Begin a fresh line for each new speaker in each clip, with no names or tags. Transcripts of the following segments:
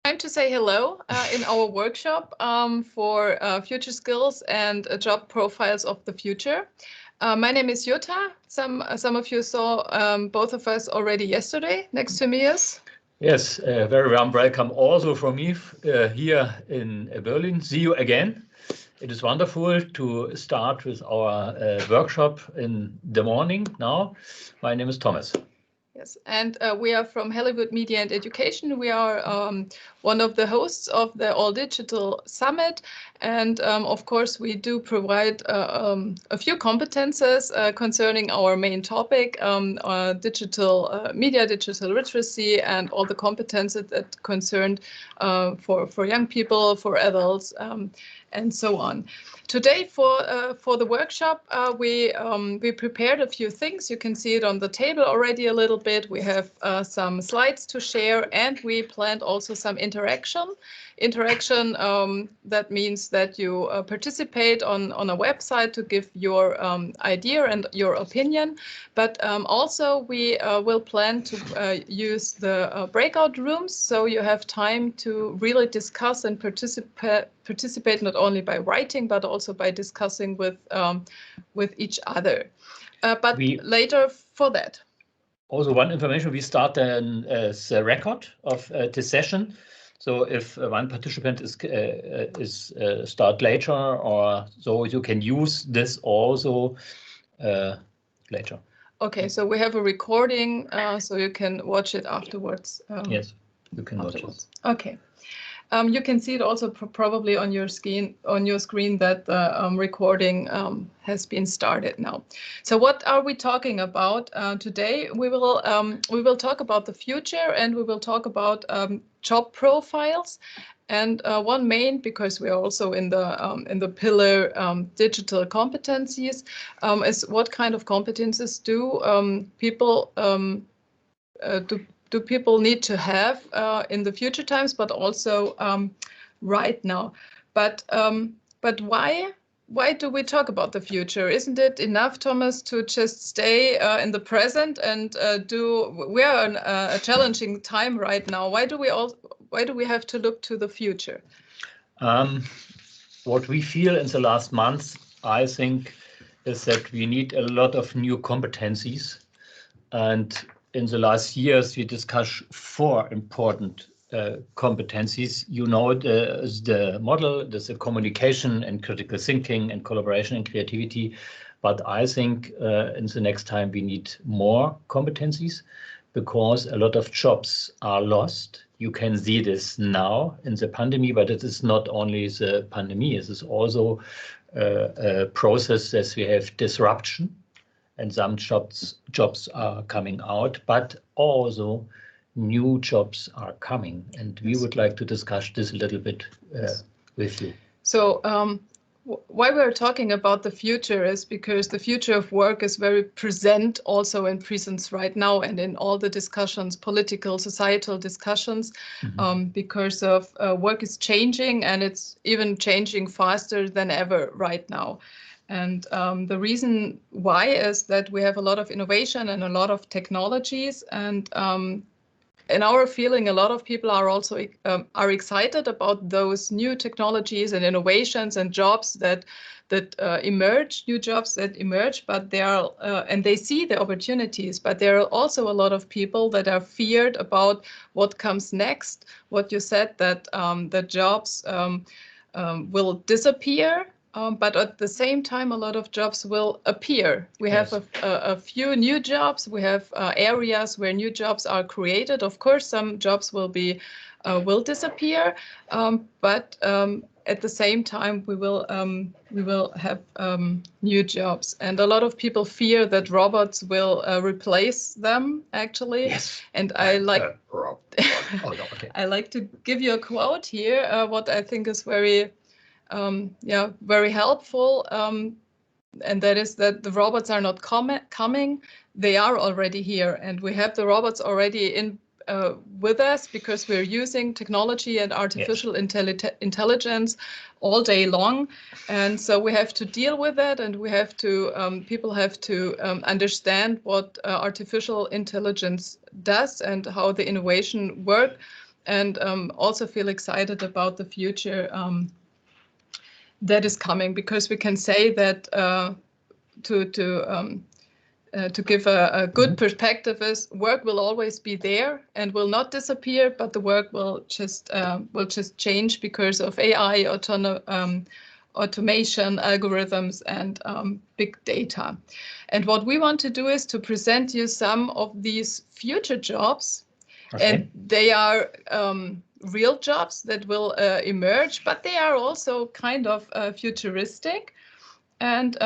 Time to say hello in our workshop for future skills and job profiles of the future. My name is Jutta. Some of you saw both of us already yesterday. Next to me is?
Yes, very warm welcome also from me here in Berlin. See you again. It is wonderful to start with our workshop in the morning now. My name is Thomas.
Yes, and we are from Helliwood Media and Education. We are one of the hosts of the All Digital Summit. And of course, we do provide a few competences concerning our main topic, digital media, digital literacy, and all the competences that concerned for young people, for adults, and so on. Today for the workshop, we prepared a few things. You can see it on the table already a little bit. We have some slides to share, and we planned also some interaction. That means that you participate on a website to give your idea and your opinion. But also we will plan to use the breakout rooms, so you have time to really discuss and participate not only by writing but also by discussing with each other. But later for that.
Also, one information: we start a record of this session. So if one participant is start later or so, you can use this also later.
Okay, so we have a recording, so you can watch it afterwards.
Yes, you can watch it.
Okay. You can see it also probably on your screen that the recording has been started now. So what are we talking about today? We will talk about the future, and we will talk about job profiles. And one main, because we are also in the pillar digital competencies, is what kind of competences do people need to have in the future times, but also right now. But why do we talk about the future? Isn't it enough, Thomas, to just stay in the present and we are in a challenging time right now. Why do we have to look to the future?
What we feel in the last months, I think, is that we need a lot of new competencies. And in the last years, we discussed 4 important competencies. You know, the model, there's a communication and critical thinking and collaboration and creativity. But I think in the next time we need more competencies, because a lot of jobs are lost. You can see this now in the pandemic, but it is not only the pandemic, it is also a process that we have disruption. And some jobs are coming out, but also new jobs are coming. And we would like to discuss this a little bit with you.
So why we're talking about the future is because the future of work is very present also in presence right now and in all the discussions, political, societal discussions, because of work is changing, and it's even changing faster than ever right now. And the reason why is that we have a lot of innovation and a lot of technologies, and in our feeling, a lot of people are also excited about those new technologies and innovations and jobs that emerge, new jobs that emerge. But they are and they see the opportunities. But there are also a lot of people that are feared about what comes next. What you said, that the jobs will disappear. But at the same time, a lot of jobs will appear. We have a few new jobs. We have areas where new jobs are created. Of course, some jobs will disappear, but at the same time, we will have new jobs. And a lot of people fear that robots will replace them, actually.
Yes.
And I like to give you a quote here. What I think is very helpful, and that is that the robots are not coming, they are already here, and we have the robots already in with us, because we're using technology and artificial intelligence all day long. And so we have to deal with that, and we have to people have to understand what artificial intelligence does and how the innovation work and also feel excited about the future that is coming, because we can say that to give a good perspective is work will always be there and will not disappear, but the work will just change because of AI, automation, algorithms, and big data. And what we want to do is to present you some of these future jobs. Okay. And they are real jobs that will emerge, but they are also kind of futuristic. And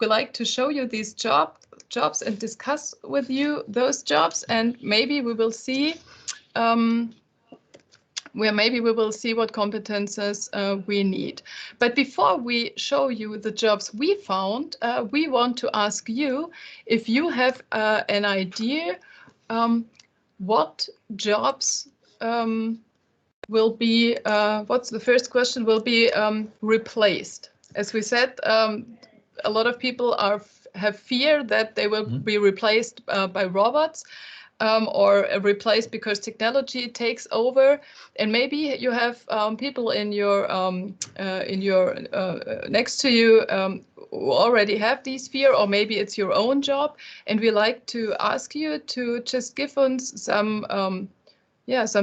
we like to show you these jobs and discuss with you those jobs, and maybe we will see what competences we need. But before we show you the jobs we found, we want to ask you if you have an idea what jobs will be, what's the first question, will be replaced. As we said, a lot of people have fear that they will be replaced by robots, or replaced because technology takes over. And maybe you have people in your next to you who already have these fear, or maybe it's your own job. And we like to ask you to just give us some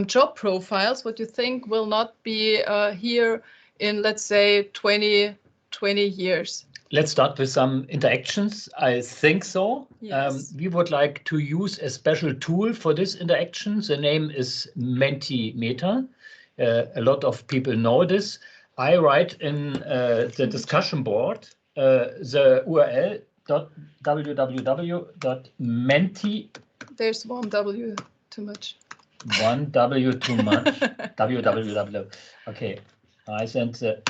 job profiles, what you think will not be here in, let's say, 20 years.
Let's start with some interactions. I think so. Yes. We would like to use a special tool for this interaction. The name is Mentimeter. A lot of people know this. I write in the discussion board the URL www.menti.
There's one W too much.
One W too much. www. Okay, I sent the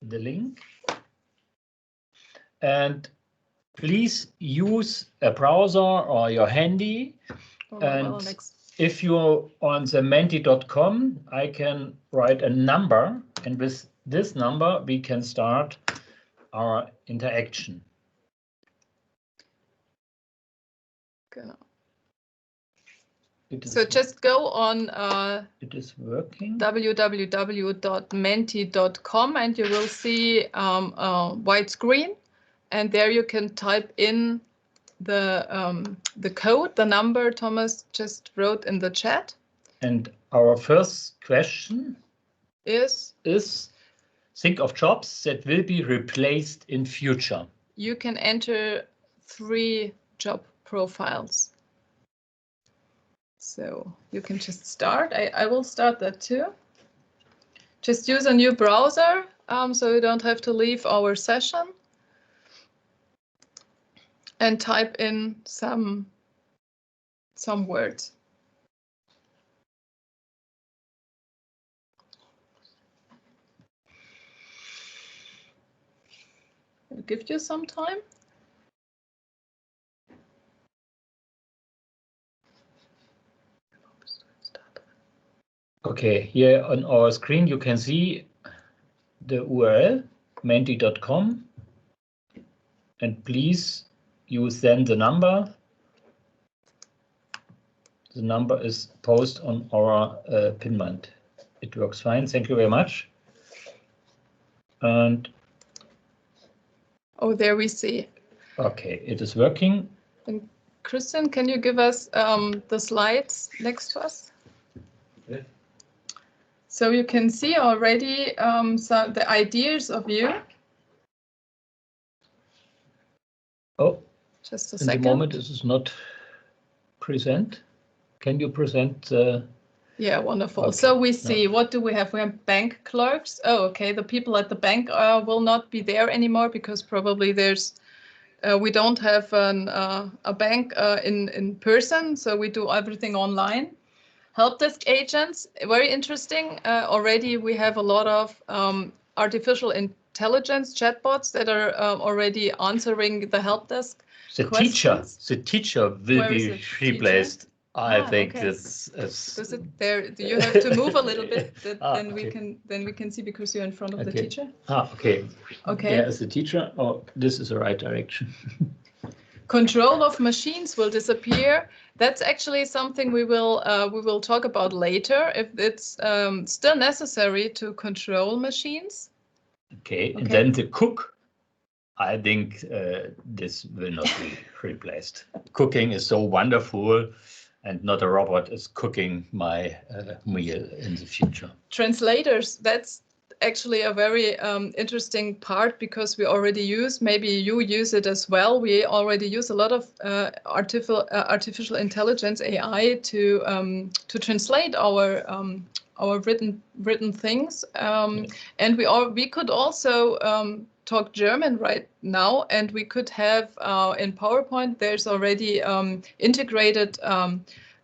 link. And please use a browser or your handy. And if you're on the menti.com, I can write a number. And with this number, we can start our interaction.
Genau. So just go on
it is working.
www.menti.com, and you will see a white screen. And there you can type in the code, the number Thomas just wrote in the chat.
And our first question is think of jobs that will be replaced in future.
You can enter 3 job profiles. So you can just start. I will start that too. Just use a new browser so you don't have to leave our session. And type in some words. I'll give you some time.
Okay, here on our screen you can see the URL menti.com, and please use then the number. The number is posted on our pinment. It works fine. Thank you very much. And
there we see.
Okay, it is working.
And Christian, can you give us the slides next to us? Yeah. So you can see already the ideas of you.
Oh,
just a second.
In the moment, this is not present. Can you present?
Yeah, wonderful. Okay. So we see, what do we have? We have bank clerks. Oh, okay. The people at the bank will not be there anymore because probably we don't have a bank in person, so we do everything online. Help desk agents, very interesting. Already we have a lot of artificial intelligence chatbots that are already answering the help desk questions.
The teacher will be replaced. I think
okay.
it's
there. Do you have to move a little bit? Then okay. we can see because you're in front of the teacher.
Okay.
Okay.
There is the teacher. Oh, this is the right direction.
Control of machines will disappear. That's actually something we will talk about later, if it's still necessary to control machines.
Okay, and then the cook. I think this will not be replaced. Cooking is so wonderful, and not a robot is cooking my meal in the future.
Translators, that's actually a very interesting part, because we already use, maybe you use it as well, we already use a lot of artificial intelligence, AI, to translate our written things, and we could also talk German right now, and we could have in PowerPoint, there's already integrated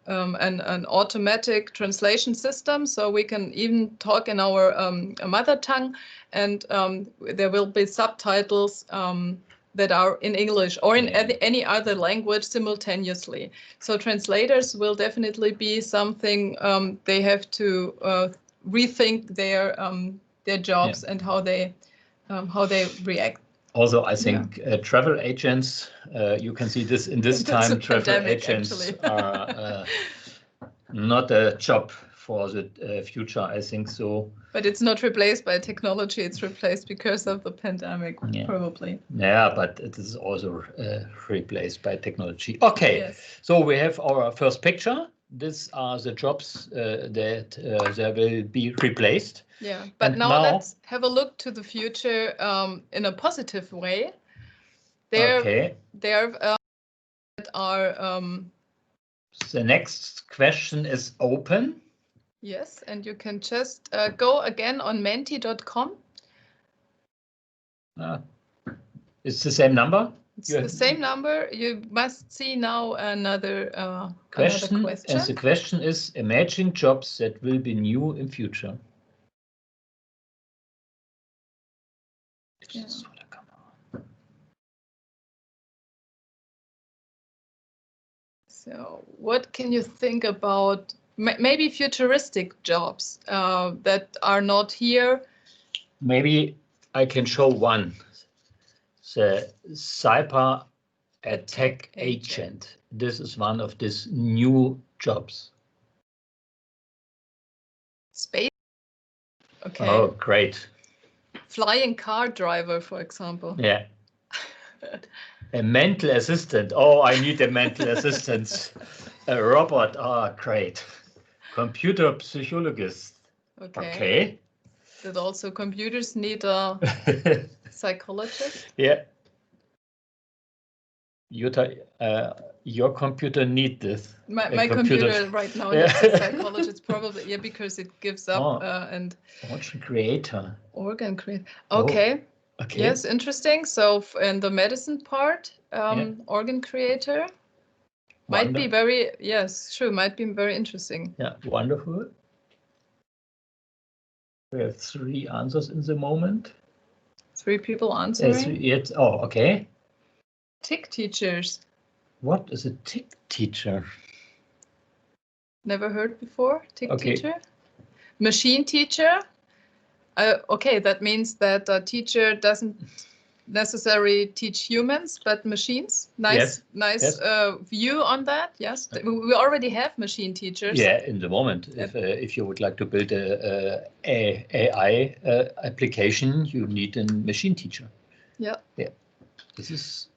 an automatic translation system, so we can even talk in our mother tongue, and there will be subtitles that are in English or in any other language simultaneously. So translators will definitely be something they have to rethink their jobs and how they react.
Also, I think travel agents, you can see this in this time, travel agents actually are not a job for the future, I think so.
But it's not replaced by technology, it's replaced because of the pandemic, probably.
Yeah, but it is also replaced by technology. Okay, so we have our first picture. These are the jobs that they will be replaced.
Yeah, but now let's have a look to the future in a positive way. There are.
The next question is open.
Yes, and you can just go again on menti.com.
It's the same number?
It's the same number. You must see now another
question. And the question is, imagine jobs that will be new in future. Yeah.
So what can you think about maybe futuristic jobs that are not here?
Maybe I can show one. The cyber attack agent. This is one of these new jobs.
Space. Okay.
Oh, great.
Flying car driver, for example.
Yeah. A mental assistant. Oh, I need a mental assistant. A robot. Oh, great. Computer psychologist. Okay.
Did also computers need a psychologist?
Yeah. Jutta, your computer needs this.
My computer right now needs a psychologist, probably, because it gives up and.
Organ creator.
Organ creator. Okay. Okay. Yes, interesting. So in the medicine part, organ creator might be very, might be very interesting.
Yeah, wonderful. We have 3 answers in the moment.
3 people answering?
Yes. Oh, okay.
TIC teachers.
What is a TIC teacher?
Never heard before. TIC teacher. Machine teacher. Okay, that means that a teacher doesn't necessarily teach humans, but machines. Nice view on that. Yes, we already have machine teachers.
Yeah, in the moment, if you would like to build a AI application, you need a machine teacher.
Yeah.
Yeah. This is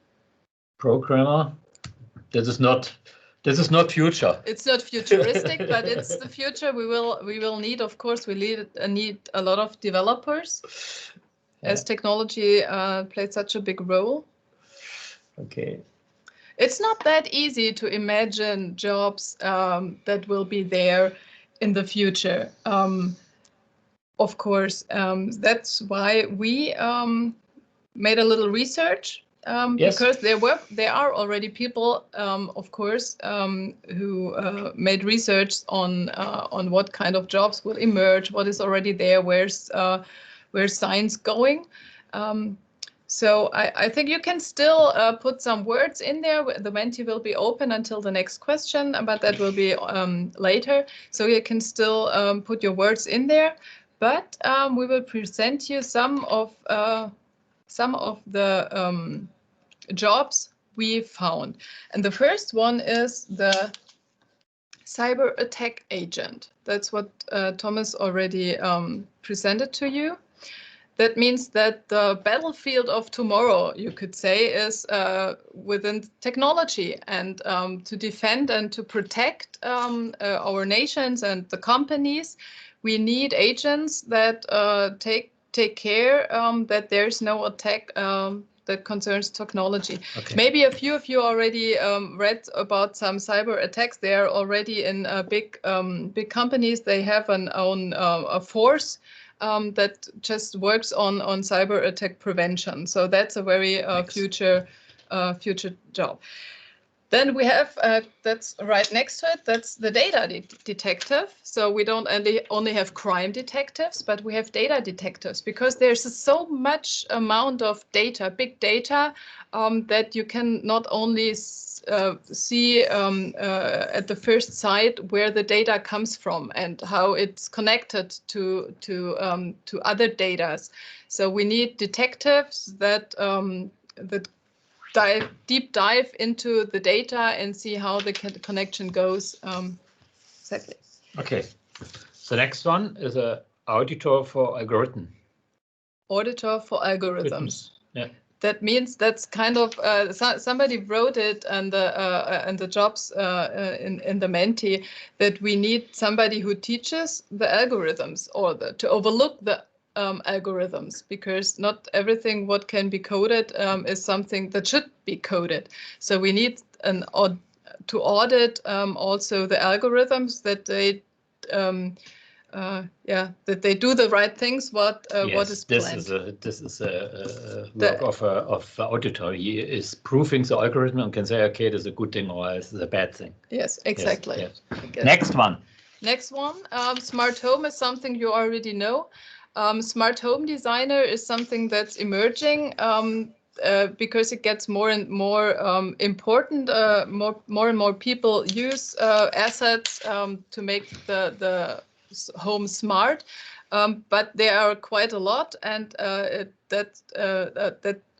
programmer. This is not future.
It's not futuristic, but it's the future. We will need, of course, we need a lot of developers, as technology played such a big role.
Okay.
It's not that easy to imagine jobs that will be there in the future. Of course, that's why we made a little research. Because there are already people, of course, who made research on what kind of jobs will emerge, what is already there, where's science going. So I think you can still put some words in there. The Menti will be open until the next question, but that will be later. So you can still put your words in there. But we will present you some of the jobs we found. And the first one is the cyber attack agent. That's what Thomas already presented to you. That means that the battlefield of tomorrow, you could say, is within technology, and to defend and to protect our nations and the companies, we need agents that take care that there's no attack that concerns technology. Okay. Maybe a few of you already read about some cyber attacks. They are already in big companies. They have an own a force that just works on cyber attack prevention. So that's a very future job. Then we have, that's right next to it, that's the data detective. So we don't only have crime detectives, but we have data detectives, because there's so much amount of data, big data, that you can not only see at the first sight where the data comes from and how it's connected to other data. So we need detectives that deep dive into the data and see how the connection goes. Exactly.
Okay. So next one is an auditor for algorithm.
Auditor for algorithms.
Yeah.
That means that's kind of somebody wrote it and the jobs in the Menti, that we need somebody who teaches the algorithms, or to overlook the algorithms, because not everything what can be coded is something that should be coded. So we need to audit also the algorithms, that they that they do the right things. What is planned.
This is a work of the auditor. He is proving the algorithm and can say, okay, this is a good thing or this is a bad thing.
Yes, exactly.
Yes, yes. Next one.
Next one, smart home is something you already know. Smart home designer is something that's emerging because it gets more and more important. More and more people use assets to make the home smart, but there are quite a lot, and that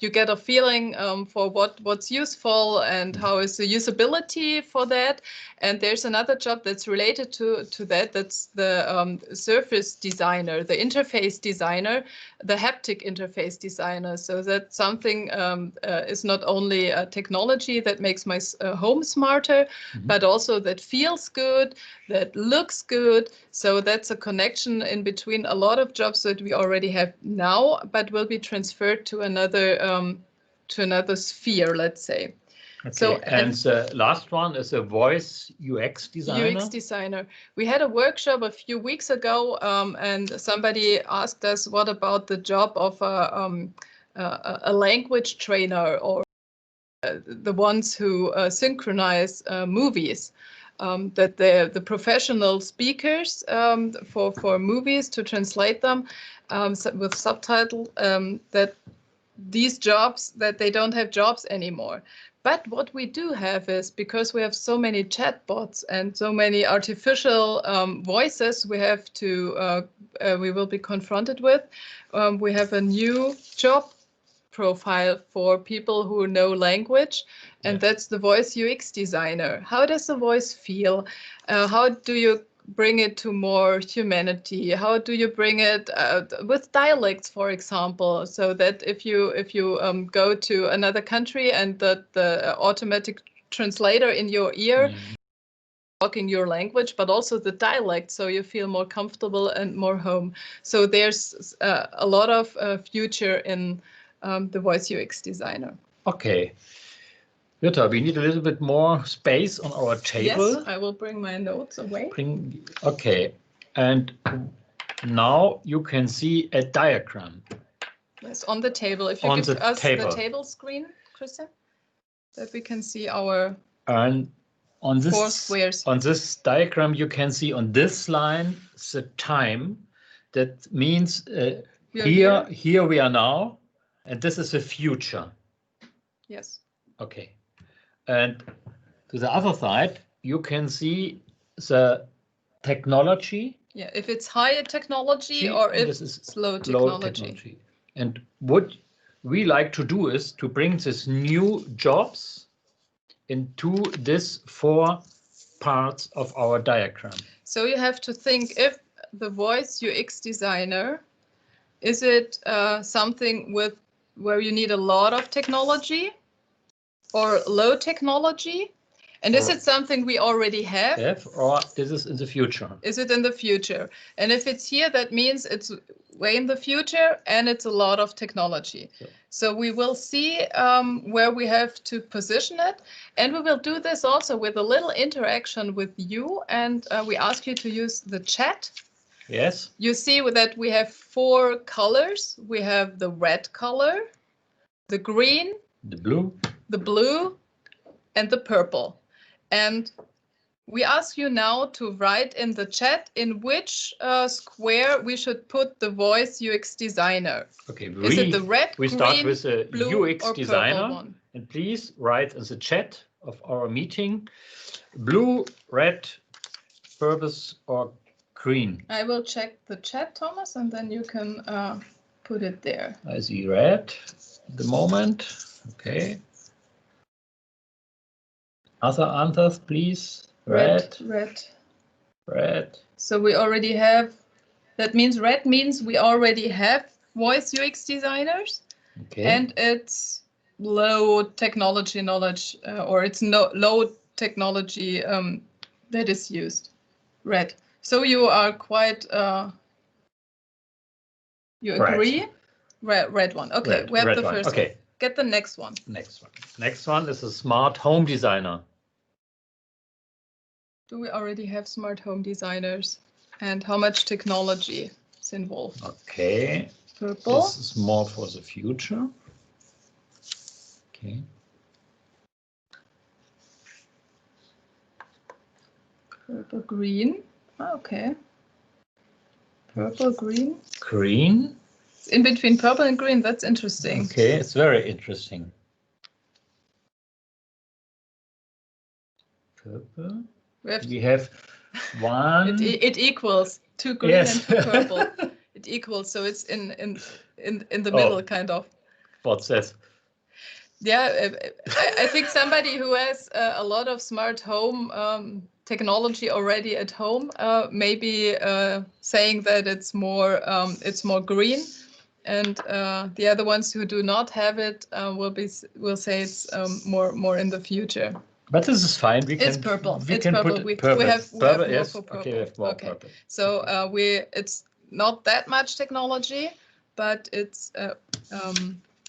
you get a feeling for what's useful and how is the usability for that. And there's another job that's related to that. That's the surface designer, the interface designer, the haptic interface designer. So that something is not only a technology that makes my home smarter, but also that feels good, that looks good. So that's a connection in between a lot of jobs that we already have now, but will be transferred to another sphere, let's say.
Okay. So, and the last one is a voice UX designer.
UX designer. We had a workshop a few weeks ago, and somebody asked us, what about the job of a language trainer, or the ones who synchronize movies? That the professional speakers for movies, to translate them with subtitle, that these jobs, that they don't have jobs anymore. But what we do have is, because we have so many chatbots and so many artificial voices we have to we will be confronted with, we have a new job profile for people who know language, and that's the voice UX designer. How does the voice feel? How do you bring it to more humanity? How do you bring it with dialects, for example, so that if you go to another country and the automatic translator in your ear talking your language, but also the dialect, so you feel more comfortable and more home. So there's a lot of future in the voice UX designer.
Okay. Jutta, we need a little bit more space on our table.
Yes, I will bring my notes away.
Okay, and now you can see a diagram.
Yes, on the table. If you give us the table screen, Christian, that we can see our
on this
4 squares.
On this diagram, you can see on this line the time. That means here we are now, and this is the future.
Yes.
Okay. And to the other side, you can see the technology.
Yeah, if it's higher technology or if it's slow technology.
And what we like to do is to bring these new jobs into these 4 parts of our diagram?
So you have to think, if the voice UX designer, is it something where you need a lot of technology or low technology? And is it something we already have?
Or this is in the future?
Is it in the future? And if it's here, that means it's way in the future and it's a lot of technology. So we will see where we have to position it. And we will do this also with a little interaction with you. And we ask you to use the chat.
Yes.
You see that we have 4 colors. We have the red color, the green, the blue, and the purple. And we ask you now to write in the chat in which square we should put the voice UX designer.
Okay,
is it the red,
we
green,
start with the
blue,
UX
or
designer,
one?
And please write in the chat of our meeting blue, red, purple, or green.
I will check the chat, Thomas, and then you can put it there.
I see red at the moment. Okay. Other answers, please. Red.
So we already have, that means red means we already have voice UX designers.
Okay.
And it's low technology knowledge, or it's low technology that is used. Red. So you are quite, you agree? Red one. Okay, we have the first one. Get the next one.
Next one is a smart home designer.
Do we already have smart home designers? And how much technology is involved?
Okay.
Purple.
This is more for the future. Okay.
Purple, green. Okay. Purple, green.
Green.
It's in between purple and green. That's interesting.
Okay, it's very interesting. Purple. We have one.
It equals 2 green and 2 purple. It equals, so it's in the middle, kind of.
What's that?
Yeah, I think somebody who has a lot of smart home technology already at home, maybe saying that it's more green, and the other ones who do not have it will say it's more in the future.
But this is fine.
It's purple.
We have more
for purple.
Okay, we have more purple.
So it's not that much technology, but it's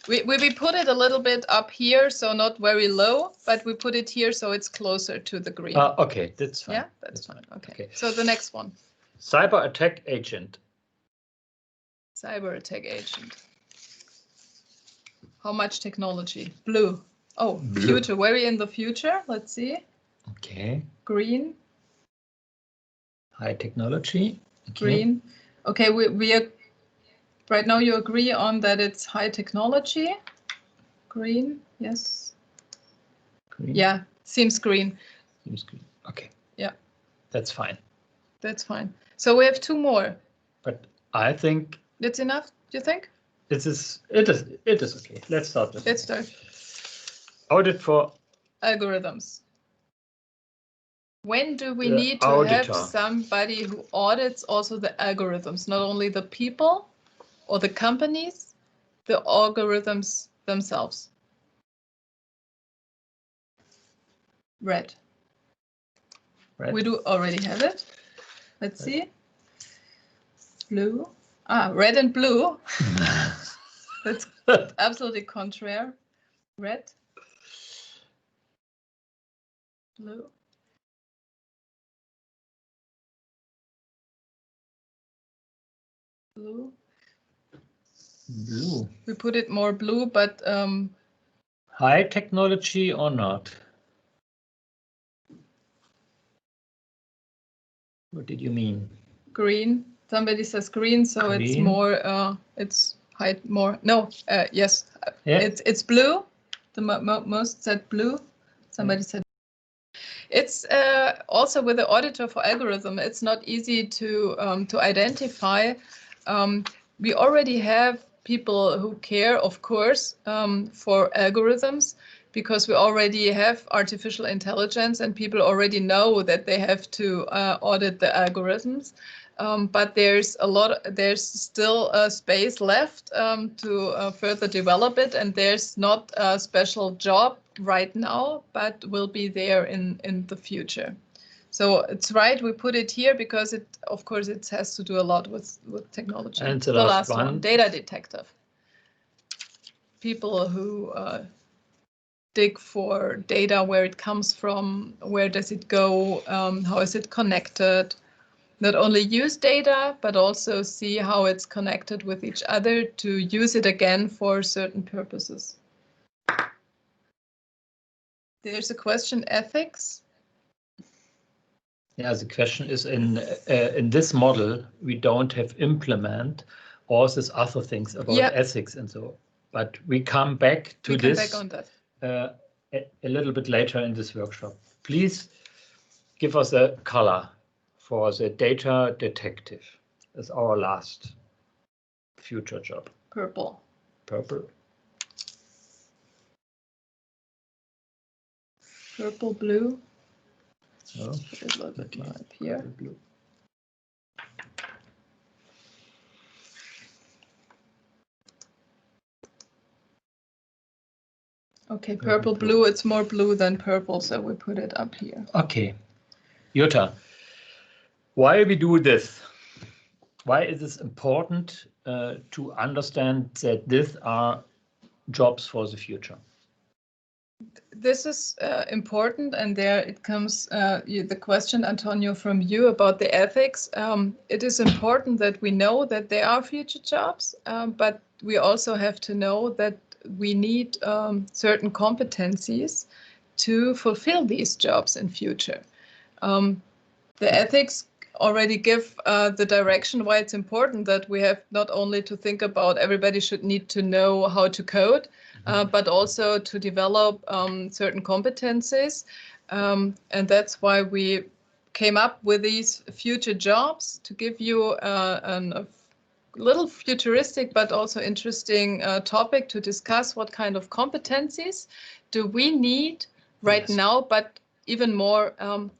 we put it a little bit up here, so not very low, but we put it here so it's closer to the green.
Okay, that's fine.
Yeah, that's fine. Okay. So the next one.
Cyber attack agent.
Cyber attack agent. How much technology? Blue. Oh, blue. Future. Very in the future. Let's see.
Okay.
Green.
High technology. Okay.
Green. Okay, we are right now. You agree on that it's high technology. Green. Yes.
Green.
Yeah. Seems green.
Seems green. Okay.
Yeah.
That's fine.
That's fine. So we have 2 more.
But I think
it's enough. Do you think?
It is okay. Let's start with
Let's start.
Audit for
algorithms. When do we need to have somebody who audits also the algorithms, not only the people or the companies, the algorithms themselves? Red. We do already have it. Let's see. Blue. Red and blue. That's absolutely contrary. Red. Blue. Blue.
Blue.
We put it more blue, but
high technology or not? What did you mean?
Green. Somebody says green, so green. It's more. It's high more. No. Yes. Yeah. It's blue. The most said blue. Somebody said. It's also with the auditor for algorithm. It's not easy to identify. We already have people who care, of course, for algorithms, because we already have artificial intelligence and people already know that they have to audit the algorithms. But there's still space left to further develop it, and there's not a special job right now, but will be there in the future. So it's right, we put it here because of course, it has to do a lot with technology.
And
the last one, data detective. People who dig for data, where it comes from, where does it go, how is it connected? Not only use data, but also see how it's connected with each other to use it again for certain purposes. There's a question, ethics.
Yeah, the question is in this model, we don't have implement all these other things about ethics and so, but we come back to this
on that.
A little bit later in this workshop. Please give us a color for the data detective as our last future job.
Purple.
Purple.
Purple, blue.
Oh,
put it a little bit more up here.
Blue.
Okay, purple, blue. It's more blue than purple, so we put it up here.
Okay. Jutta, why we do this? Why is it important to understand that these are jobs for the future?
This is important, and there it comes the question, Antonio, from you about the ethics. It is important that we know that there are future jobs, but we also have to know that we need certain competencies to fulfill these jobs in future. The ethics already give the direction why it's important that we have not only to think about everybody should need to know how to code, but also to develop certain competencies. And that's why we came up with these future jobs to give you a little futuristic but also interesting topic to discuss what kind of competencies do we need right now, but even more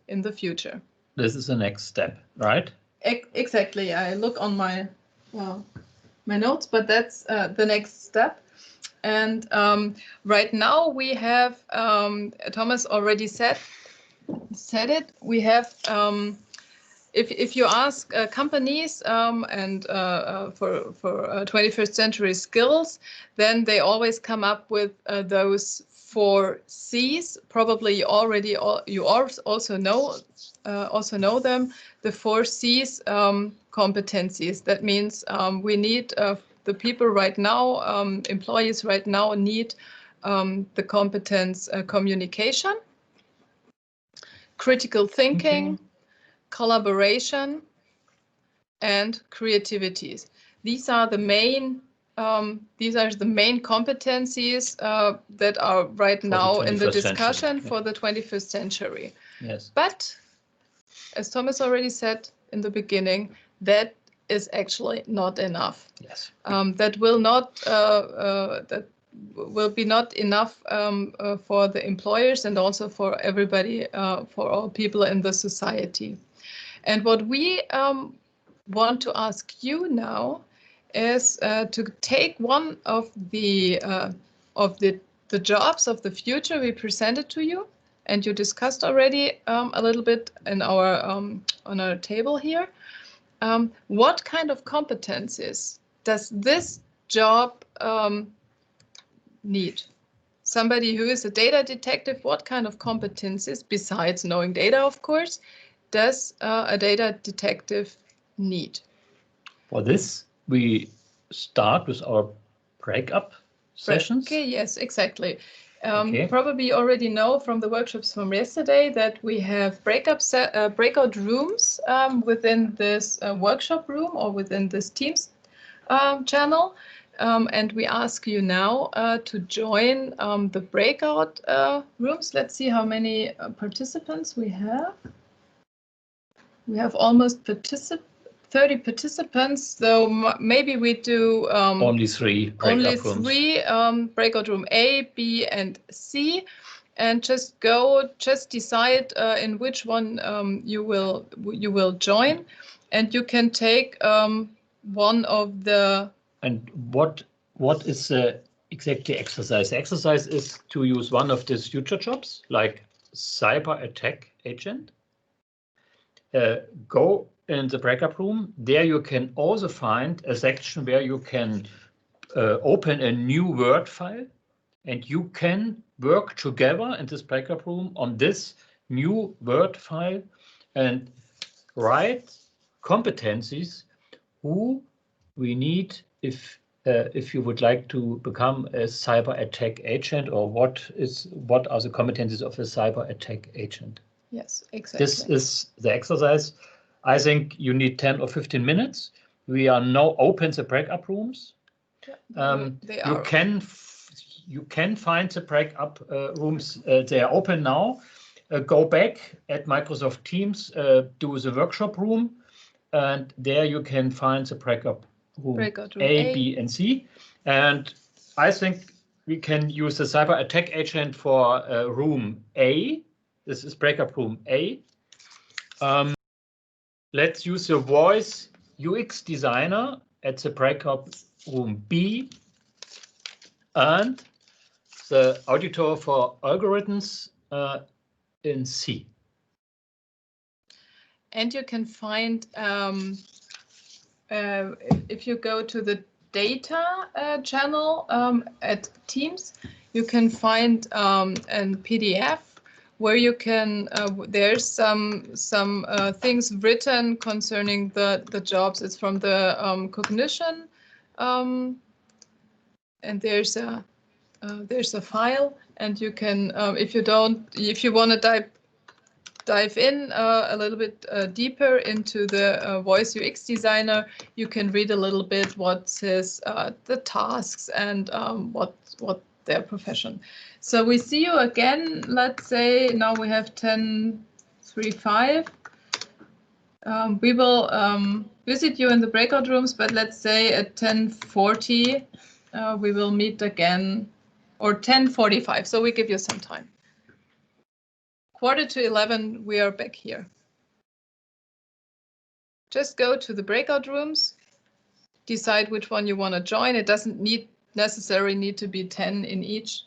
in the future.
This is the next step, right?
Exactly. I look on my notes, but that's the next step. And right now we have, Thomas already said it. We have, if you ask companies and for 21st century skills, then they always come up with those 4 C's. Probably you also know them. The 4 C's competencies. That means we need the people right now, employees right now need the competence communication, critical thinking, collaboration, and creativity. These are the main competencies that are right now in the discussion for the 21st century.
Yes.
But as Thomas already said in the beginning, that is actually not enough.
Yes.
That will be not enough for the employers and also for everybody, for all people in the society. And what we want to ask you now is to take one of the jobs of the future we presented to you, and you discussed already a little bit in our on our table here. What kind of competencies does this job need? Somebody who is a data detective, what kind of competencies, besides knowing data, of course, does a data detective need?
For this, we start with our breakup sessions.
Okay, yes, exactly. Probably you already know from the workshops from yesterday that we have breakout rooms within this workshop room or within this Teams channel. And we ask you now to join the breakout rooms. Let's see how many participants we have. We have almost 30 participants, so maybe we do
only three breakout rooms.
Breakout room A, B, and C, and just decide in which one you will join, and you can take one of the.
And what is the exactly exercise? The exercise is to use one of these future jobs, like cyber attack agent. Go in the breakup room. There you can also find a section where you can open a new Word file, and you can work together in this breakup room on this new Word file and write competencies who we need if you would like to become a cyber attack agent, or what are the competencies of a cyber attack agent.
Yes, exactly.
This is the exercise. I think you need 10 or 15 minutes. We are now open the breakup rooms. You can find the breakup rooms. They are open now. Go back at Microsoft Teams, do the workshop room, and there you can find the breakup room A, B, and C. And I think we can use the cyber attack agent for room A. This is breakup room A. Let's use the voice UX designer at the breakup room B, and the auditor for algorithms in C.
And you can find, if you go to the data channel at Teams, you can find a PDF where you can, there's some things written concerning the jobs. It's from the cognition, and there's a file, and you can, if you want to dive in a little bit deeper into the voice UX designer, you can read a little bit what's the tasks and what their profession. So we see you again. Let's say now we have 10:35. We will visit you in the breakout rooms, but let's say at 10:40 we will meet again, or 10:45. So we give you some time. 10:45, we are back here. Just go to the breakout rooms, decide which one you want to join. It doesn't necessarily need to be 10 in each.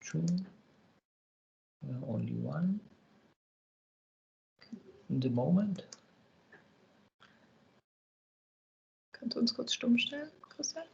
True. Only one in the moment.
Kannst du uns kurz stumm stellen, Christian?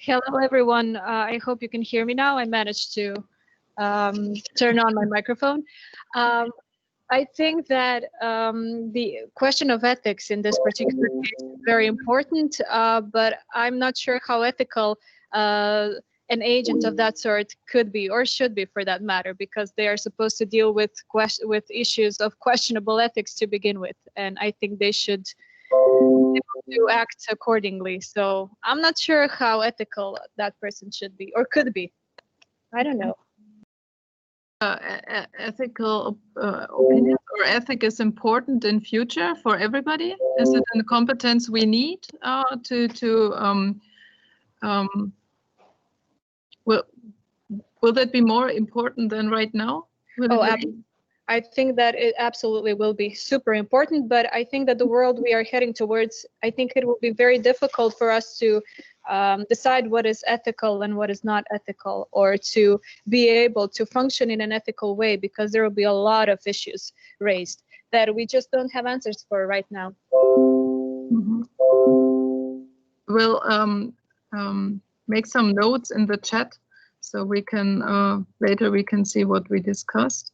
Hello, everyone. I hope you can hear me now. I managed to turn on my microphone. I think that the question of ethics in this particular case is very important, but I'm not sure how ethical an agent of that sort could be, or should be for that matter, because they are supposed to deal with issues of questionable ethics to begin with, and I think they should to act accordingly. So I'm not sure how ethical that person should be or could be. I don't know.
Ethical opinions or ethic is important in future for everybody? Is it a competence we need will that be more important than right now?
I think that it absolutely will be super important, but I think that the world we are heading towards, I think it will be very difficult for us to decide what is ethical and what is not ethical, or to be able to function in an ethical way, because there will be a lot of issues raised that we just don't have answers for right now.
Mm-hmm. We'll make some notes in the chat so we can later we can see what we discussed.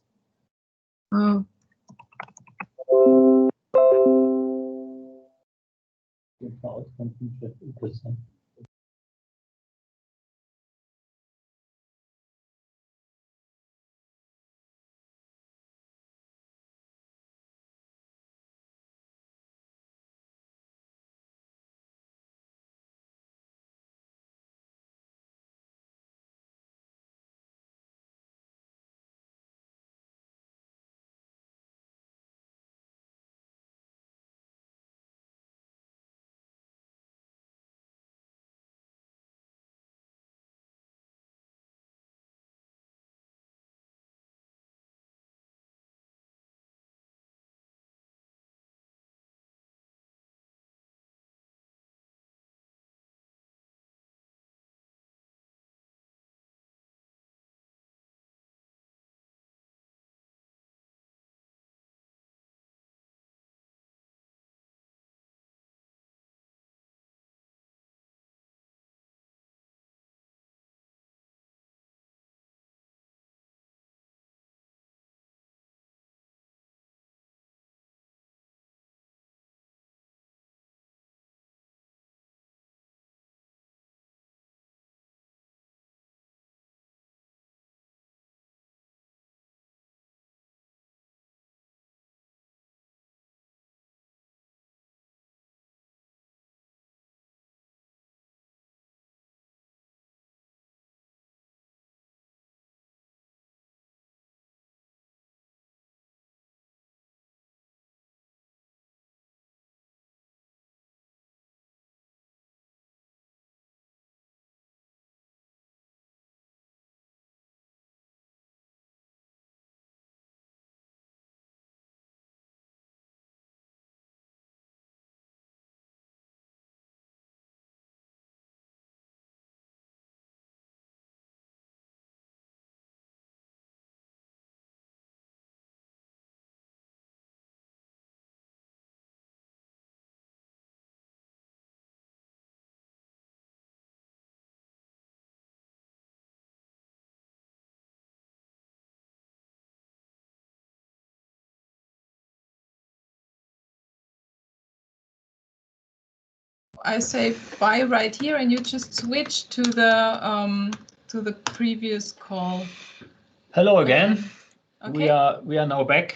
I say bye right here, and you just switch to the previous call.
Hello again.
Okay.
We are now back.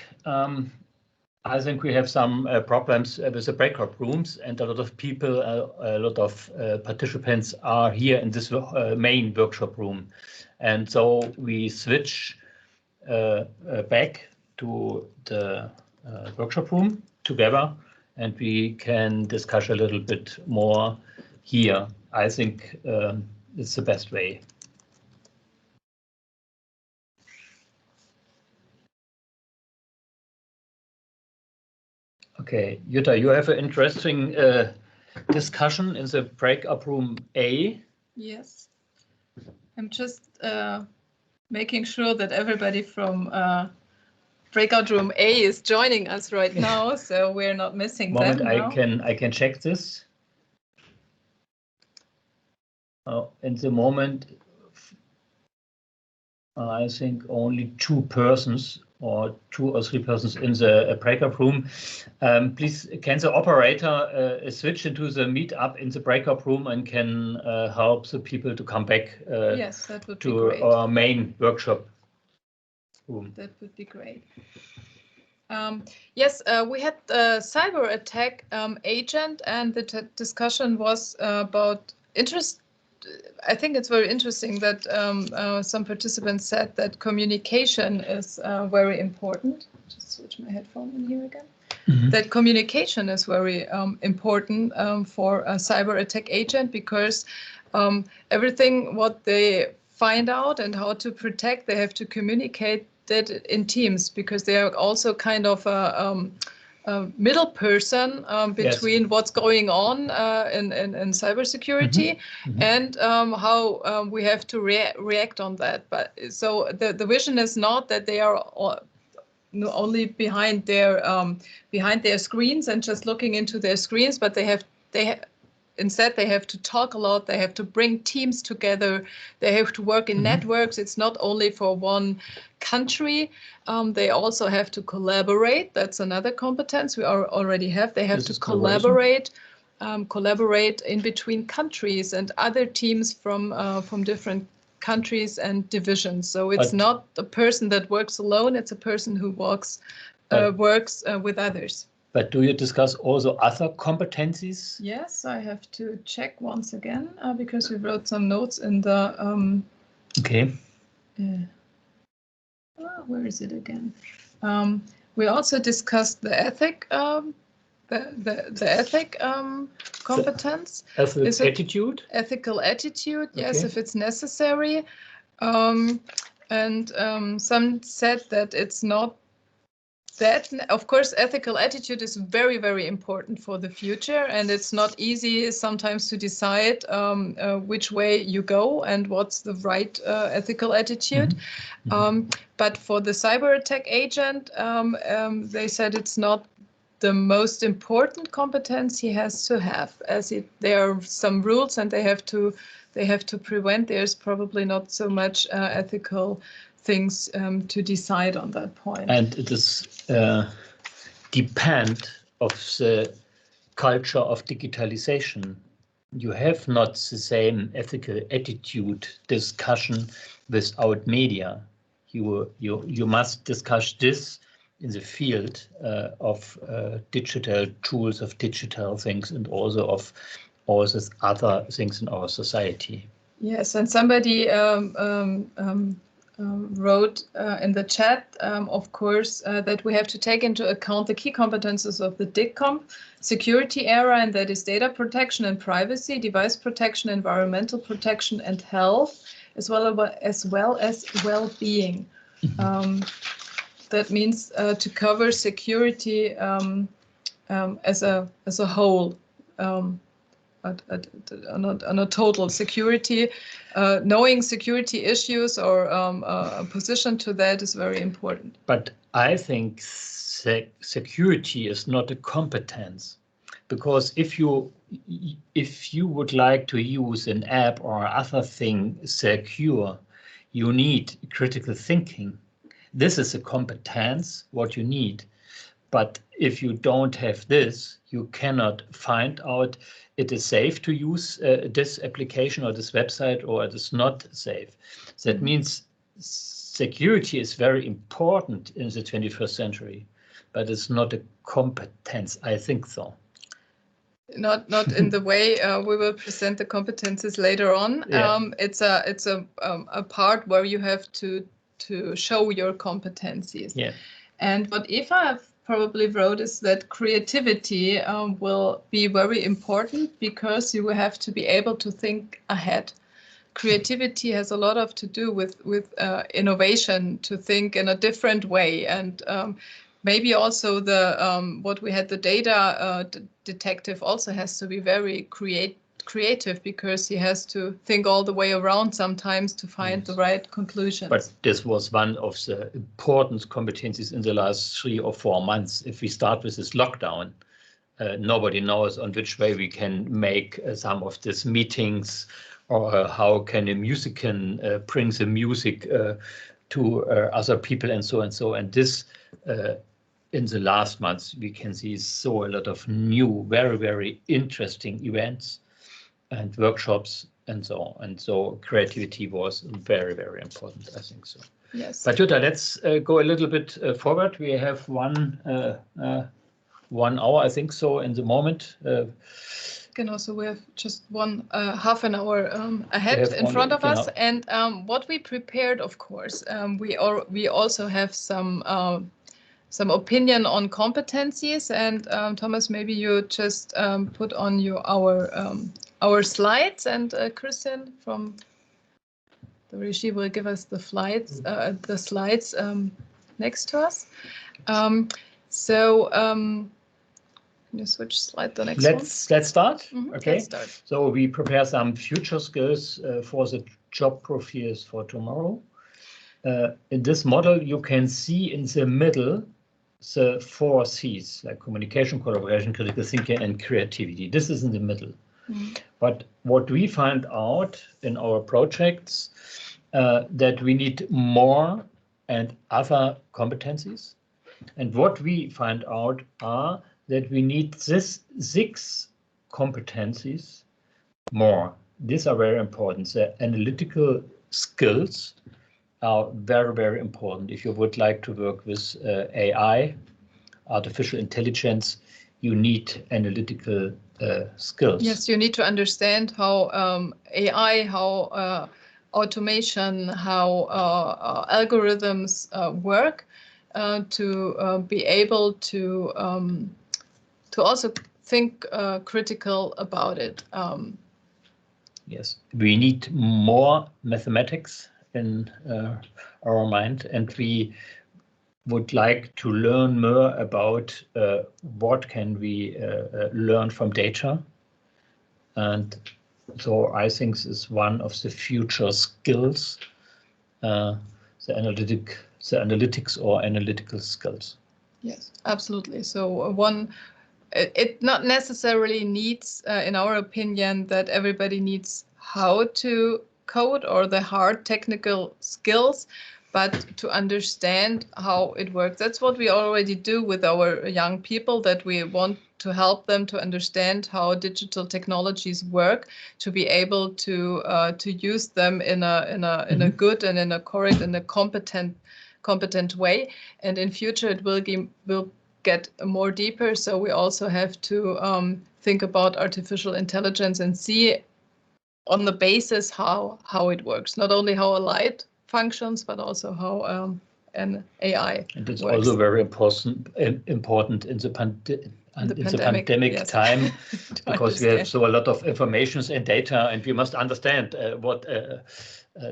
I think we have some problems with the breakout rooms, and a lot of people, a lot of participants are here in this main workshop room, and so we switch back to the workshop room together, and we can discuss a little bit more here. I think it's the best way. Okay, Jutta, you have an interesting discussion in the breakout room A.
Yes. I'm just making sure that everybody from breakout room A is joining us right now, so we're not missing them now.
I can check this. In the moment, I think only 2 persons or 2 or 3 persons in the breakout room. Please, can the operator switch into the meetup in the breakout room and can help the people to come back
yes, that would be
to
great.
our main workshop room?
That would be great. Yes, we had the cyber attack agent, and the discussion was about interest. I think it's very interesting that some participants said that communication is very important. Just switch my headphone in here again. Mm-hmm. That communication is very important for a cyber attack agent, because everything what they find out and how to protect, they have to communicate that in teams, because they are also kind of a middle person between yes. what's going on in cybersecurity mm-hmm. Mm-hmm. and how we have to react on that. But so the vision is not that they are only behind their screens and just looking into their screens, but instead, they have to talk a lot. They have to bring teams together. They have to work in mm-hmm. networks. It's not only for one country. They also have to collaborate. That's another competence we already have. They have to collaborate in between countries and other teams from different countries and divisions. So it's not a person that works alone. It's a person who works with others.
But do you discuss also other competencies?
Yes, I have to check once again because we wrote some notes in the.
Okay.
Where is it again? We also discussed the ethic, the ethic competence.
Ethical attitude.
Ethical attitude. Yes, okay. If it's necessary. And some said that it's not. That, of course, ethical attitude is very, very important for the future, and it's not easy sometimes to decide which way you go and what's the right ethical attitude. Mm-hmm. But for the cyber attack agent, they said it's not the most important competence he has to have, as there are some rules and they have to prevent. There's probably not so much ethical things to decide on that point.
And it is depend of the culture of digitalization. You have not the same ethical attitude discussion without media. You must discuss this in the field of digital tools, of digital things, and also of all these other things in our society.
Yes, and somebody wrote in the chat, of course, that we have to take into account the key competences of the DigComp security era, and that is data protection and privacy, device protection, environmental protection, and health, as well as well-being. Mm-hmm. That means to cover security as a whole. On a total security, knowing security issues or a position to that is very important.
But I think security is not a competence, because if you would like to use an app or other thing secure, you need critical thinking. This is a competence what you need. But if you don't have this, you cannot find out it is safe to use this application or this website, or it is not safe. That means security is very important in the 21st century, but it's not a competence, I think so.
Not in the way we will present the competences later on. Yeah. It's a part where you have to show your competencies.
Yeah.
And what Eva probably wrote is that creativity will be very important, because you will have to be able to think ahead. Creativity has a lot to do with innovation, to think in a different way, and maybe also the what we had, the data detective also has to be very creative, because he has to think all the way around sometimes to find the right conclusions.
But this was one of the important competencies in the last 3 or 4 months. If we start with this lockdown, nobody knows on which way we can make some of these meetings, or how can a musician bring the music to other people and so and so. And this, in the last months, we can see so a lot of new, very, very interesting events and workshops and so on. And so creativity was very, very important, I think so.
Yes.
But Jutta, let's go a little bit forward. We have 1 hour, I think so, in the moment.
And also we have just half an hour ahead in front of us. And what we prepared, of course, we also have some opinion on competencies. And Thomas, maybe you just put on our slides, and Christian from the regie will give us the slides next to us. Can you switch slide the next one?
Let's start.
Mm-hmm.
Okay.
Let's start.
So we prepare some future skills for the job profiles for tomorrow. In this model, you can see in the middle the 4 C's, like communication, collaboration, critical thinking, and creativity. This is in the middle. Mm-hmm. But what we find out in our projects, that we need more and other competencies. And what we find out are that we need this 6 competencies more. These are very important. The analytical skills are very, very important. If you would like to work with AI, artificial intelligence, you need analytical skills.
Yes, you need to understand how AI, how automation, how algorithms work, to be able to also think critical about it.
Yes, we need more mathematics in our mind, and we would like to learn more about what can we learn from data. And so I think this is one of the future skills, the analytics or analytical skills.
Yes, absolutely. So it not necessarily needs, in our opinion, that everybody needs how to code or the hard technical skills, but to understand how it works. That's what we already do with our young people, that we want to help them to understand how digital technologies work, to be able to use them in a good and in a correct and a competent way. And in future it will get more deeper. So we also have to think about artificial intelligence and see on the basis how it works, not only how a light functions, but also how an AI
and it's
works.
Also very important in the pandemic yes. time, because we have so a lot of information and data, and we must understand what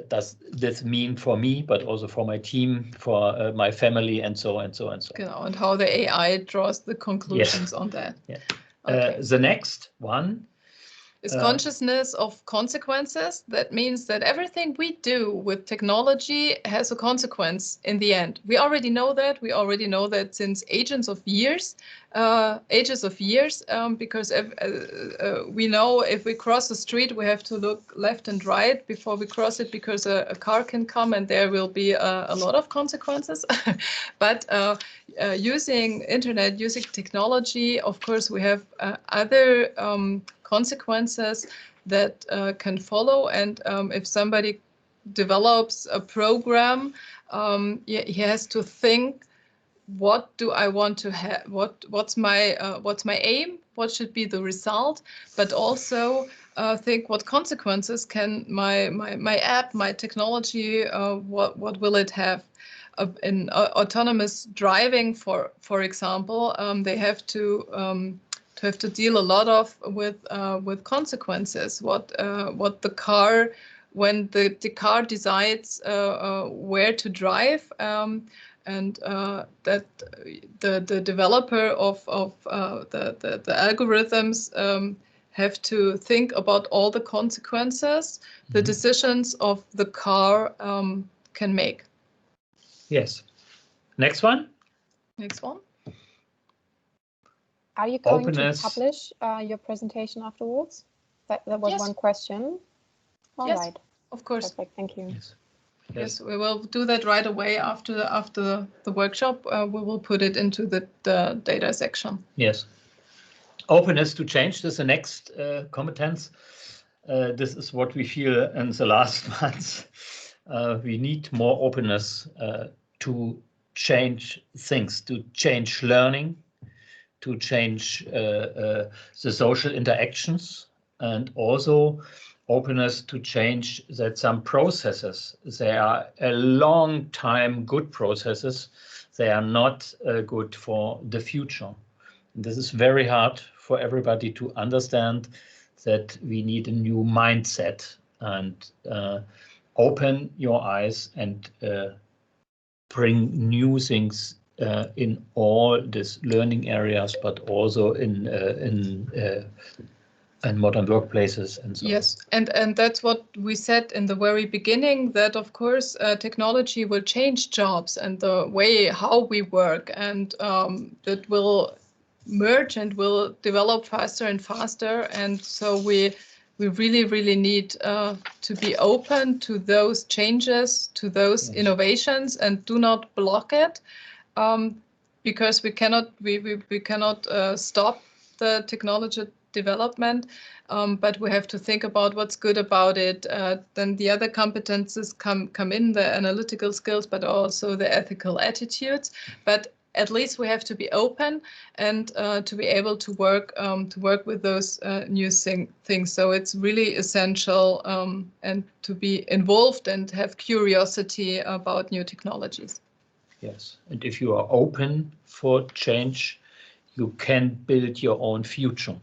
does this mean for me, but also for my team, for my family, and so and so and so.
And how the AI draws the conclusions on that.
Yeah. Okay. The next one
is consciousness of consequences. That means that everything we do with technology has a consequence in the end. We already know that. We already know that since ages of years, because we know if we cross the street, we have to look left and right before we cross it, because a car can come and there will be a lot of consequences. But using internet, using technology, of course, we have other consequences that can follow. And if somebody develops a program, he has to think, what do I want to have? What's my aim? What should be the result? But also think, what consequences can my app, my technology, what will it have? In autonomous driving, for example, they have to deal a lot with consequences. What the car, when the car decides where to drive, and that the developer of the algorithms have to think about all the consequences the decisions of the car can make.
Yes. Next one.
Next one.
Are you going
Openness.
to publish your presentation afterwards? That was
yes.
one question. All
yes,
right.
Of course.
Perfect. Thank you.
Yes.
Yes, we will do that right away after the workshop. We will put it into the data section.
Yes. Openness to change is the next competence. This is what we feel in the last months. We need more openness to change things, to change learning, to change the social interactions, and also openness to change that some processes, they are a long time good processes, they are not good for the future. And this is very hard for everybody to understand, that we need a new mindset and open your eyes and bring new things in all these learning areas, but also in modern workplaces and so on.
Yes, and that's what we said in the very beginning, that of course technology will change jobs and the way how we work, and that will merge and will develop faster and faster. And so we really need to be open to those changes, to those innovations, and do not block it, because we cannot stop the technology development, but we have to think about what's good about it. Then the other competences come in, the analytical skills, but also the ethical attitudes. But at least we have to be open and to be able to work with those new things. So it's really essential, and to be involved and have curiosity about new technologies.
Yes, and if you are open for change, you can build your own future.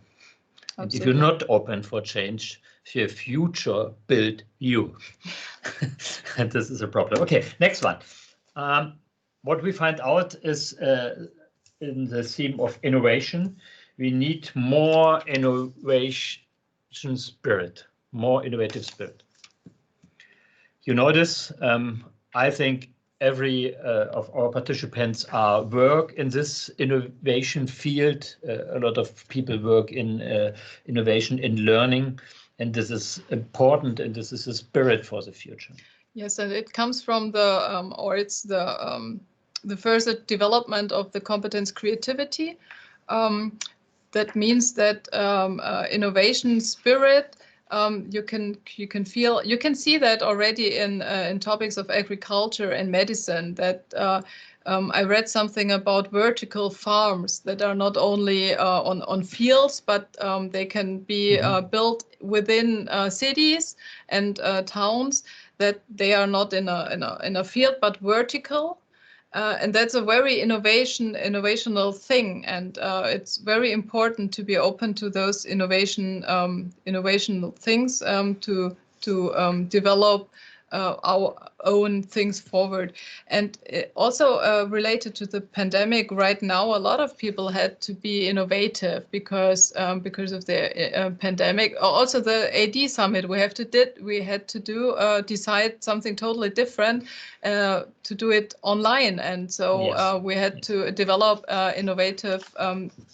And if you're not open for change, your future build you. And this is a problem. Okay, next one. What we find out is in the theme of innovation, we need more innovation spirit, more innovative spirit. You know this. I think every of our participants work in this innovation field. A lot of people work in innovation in learning, and this is important, and this is a spirit for the future.
Yes, and it comes from it's the further development of the competence creativity. That means that innovation spirit, you can see that already in topics of agriculture and medicine. That I read something about vertical farms that are not only on fields, but they can be built within cities and towns. That they are not in a field but vertical. And that's a very innovational thing, and it's very important to be open to those innovational things, to develop our own things forward. And also related to the pandemic, right now a lot of people had to be innovative because of the pandemic. Also the AD summit, we had to decide something totally different, to do it online, and so we had to develop innovative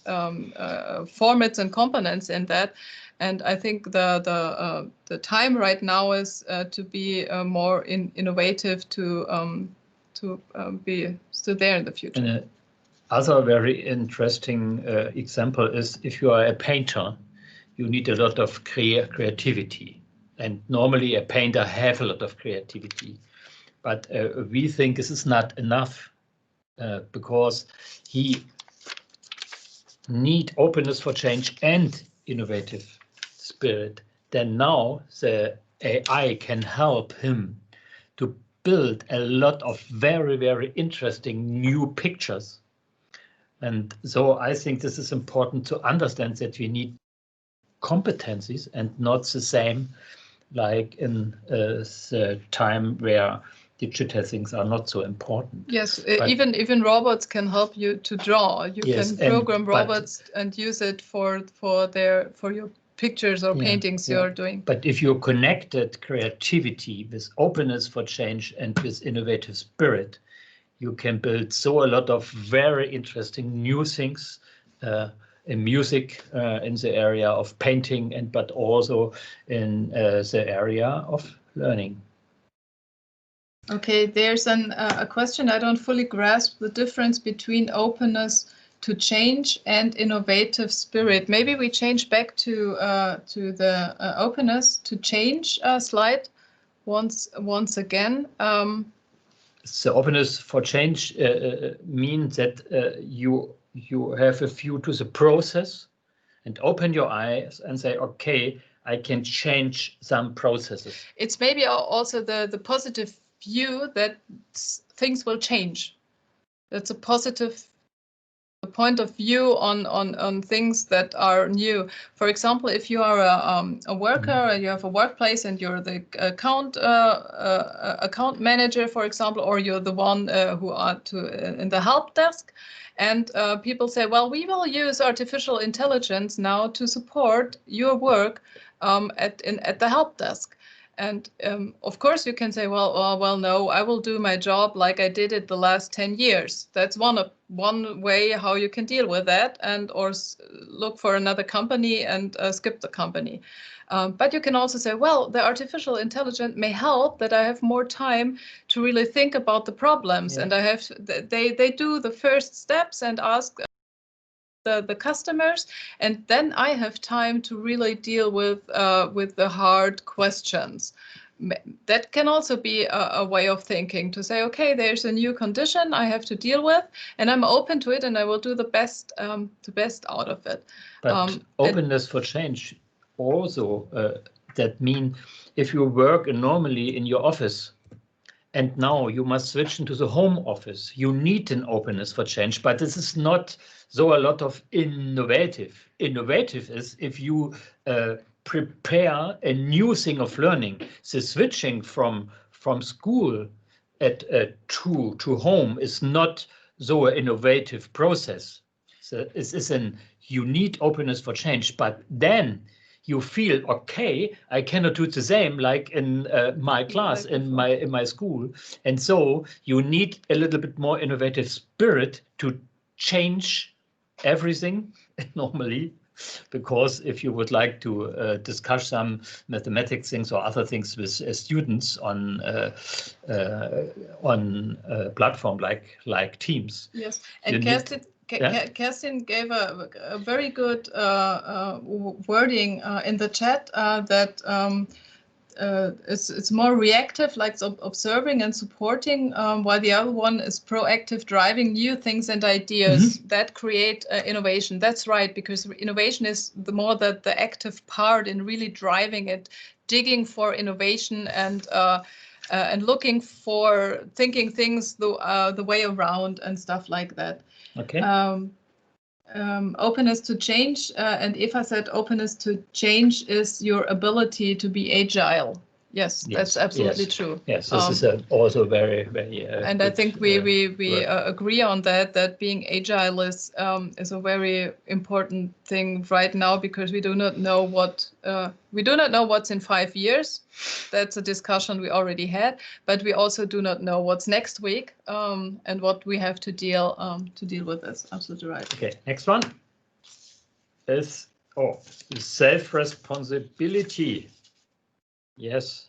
formats and components in that. And I think the time right now is to be more innovative, to be still there in the future.
And another very interesting example is, if you are a painter, you need a lot of creativity, and normally a painter have a lot of creativity. But we think this is not enough, because he need openness for change and innovative spirit. Then now the AI can help him to build a lot of very, very interesting new pictures. And so I think this is important to understand, that we need competencies and not the same like in the time where digital things are not so important.
Yes, even robots can help you to draw. You can program robots and use it for your pictures or paintings you're doing.
But if you connected creativity with openness for change and with innovative spirit, you can build so a lot of very interesting new things in music, in the area of painting, but also in the area of learning.
Okay, there's a question. I don't fully grasp the difference between openness to change and innovative spirit. Maybe we change back to the openness to change slide once again.
So openness for change means that you have a view to the process and open your eyes and say, okay, I can change some processes.
It's maybe also the positive view that things will change. That's a positive point of view on things that are new. For example, if you are a worker, you have a workplace and you're the account manager, for example, or you're the one who are in the help desk, and people say, well, we will use artificial intelligence now to support your work at the help desk. And of course, you can say, well, no, I will do my job like I did it the last 10 years. That's one way how you can deal with that, and or look for another company and skip the company. But you can also say, well, the artificial intelligence may help that I have more time to really think about the problems, and I have they do the first steps and ask the customers, and then I have time to really deal with the hard questions. That can also be a way of thinking, to say, okay, there's a new condition I have to deal with, and I'm open to it, and I will do the best out of it.
But openness for change also that mean if you work normally in your office, and now you must switch into the home office, you need an openness for change, but this is not so a lot of innovative. Innovative is if you prepare a new thing of learning. The switching from school to home is not so an innovative process. So you need openness for change, but then you feel, okay, I cannot do the same like in my class, in my school. And so you need a little bit more innovative spirit to change everything normally. Because if you would like to discuss some mathematics things or other things with students on platform like Teams.
Yes, and Kerstin gave a very good wording in the chat that it's more reactive, like observing and supporting, while the other one is proactive, driving new things and ideas that create innovation. That's right, because innovation is the active part in really driving it, digging for innovation and looking for thinking things the way around and stuff like that.
Okay.
Openness to change, and Eva said openness to change is your ability to be agile. Yes, that's absolutely true.
Yes, this is also very, very.
And I think we agree on that being agile is a very important thing right now, because we do not know what's in 5 years. That's a discussion we already had, but we also do not know what's next week and what we have to deal with this. Absolutely right.
Okay, next one is self-responsibility. Yes,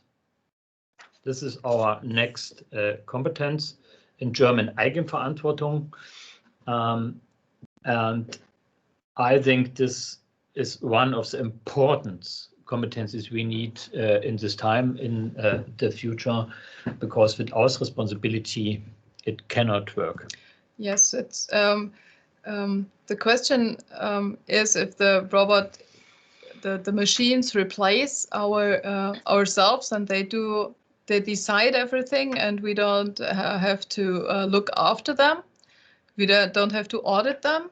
this is our next competence, in German Eigenverantwortung. And I think this is one of the important competencies we need in this time, in the future, because without responsibility, it cannot work.
Yes, it's the question is if the robot, the machines replace ourselves, and they decide everything, and we don't have to look after them. We don't have to audit them.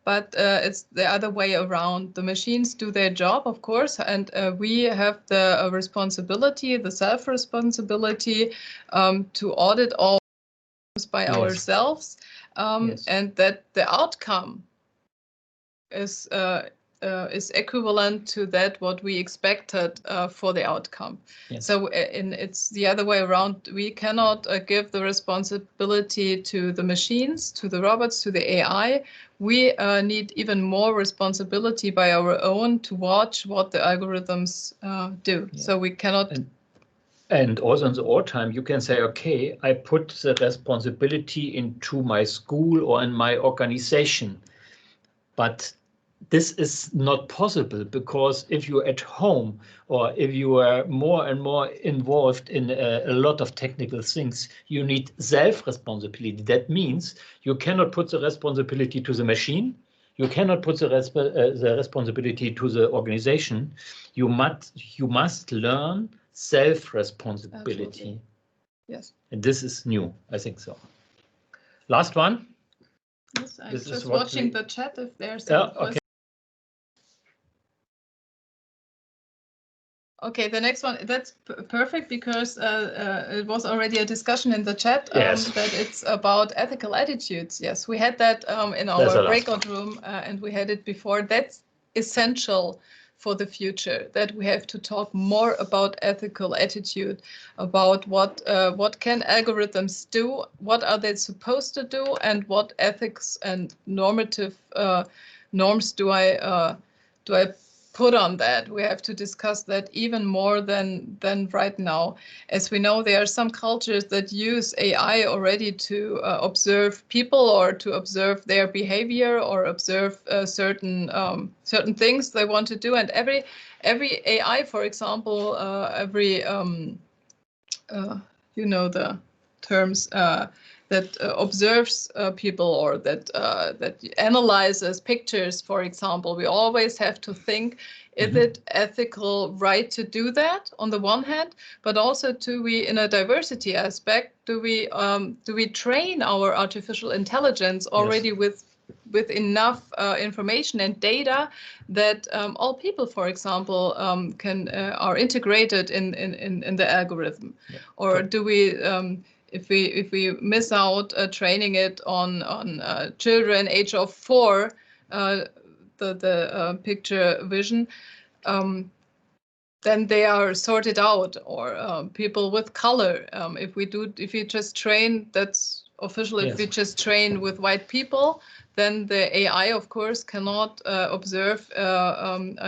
But it's the other way around. The machines do their job, of course, and we have the responsibility, the self-responsibility to audit all by ourselves, and that the outcome is equivalent to that what we expected for the outcome. Yes. So it's the other way around. We cannot give the responsibility to the machines, to the robots, to the AI. We need even more responsibility by our own to watch what the algorithms do. Yeah. So we cannot
And also in the old time, you can say, okay, I put the responsibility into my school or in my organization. But this is not possible, because if you're at home or if you are more and more involved in a lot of technical things, you need self-responsibility. That means you cannot put the responsibility to the machine. You cannot put the responsibility to the organization. You must learn self-responsibility.
Absolutely. Yes.
And this is new, I think so. Last one.
Yes, I'm just watching the chat if there's some
okay.
questions. Okay, the next one, that's perfect, because it was already a discussion in the chat that it's about ethical attitudes. Yes, we had that in our breakout room, and we had it before. That's essential for the future, that we have to talk more about ethical attitude, about what can algorithms do, what are they supposed to do, and what ethics and normative norms do I put on that. We have to discuss that even more than right now. As we know, there are some cultures that use AI already to observe people, or to observe their behavior, or observe certain things they want to do. And every AI, for example, you know the terms, that observes people, or that analyzes pictures, for example. We always have to think, is it ethical right to do that on the one hand, but also in a diversity aspect, do we train our artificial intelligence already with enough information and data that all people, for example, are integrated in the algorithm, or do we? If we miss out training it on children age of 4, the picture vision, then they are sorted out, or people with color. If we just train, that's official. If we just train with white people, then the AI, of course, cannot observe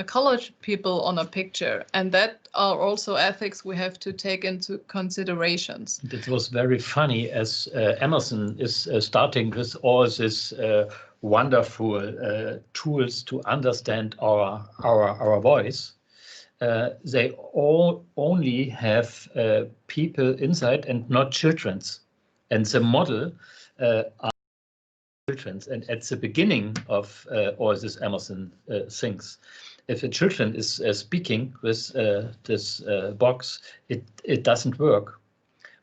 colored people on a picture. And that are also ethics we have to take into considerations.
It was very funny, as Amazon is starting with all this wonderful tools to understand our voice. They all only have people inside and not children's. And the model are children's. And at the beginning of all this Amazon things, if a children is speaking with this box, it doesn't work.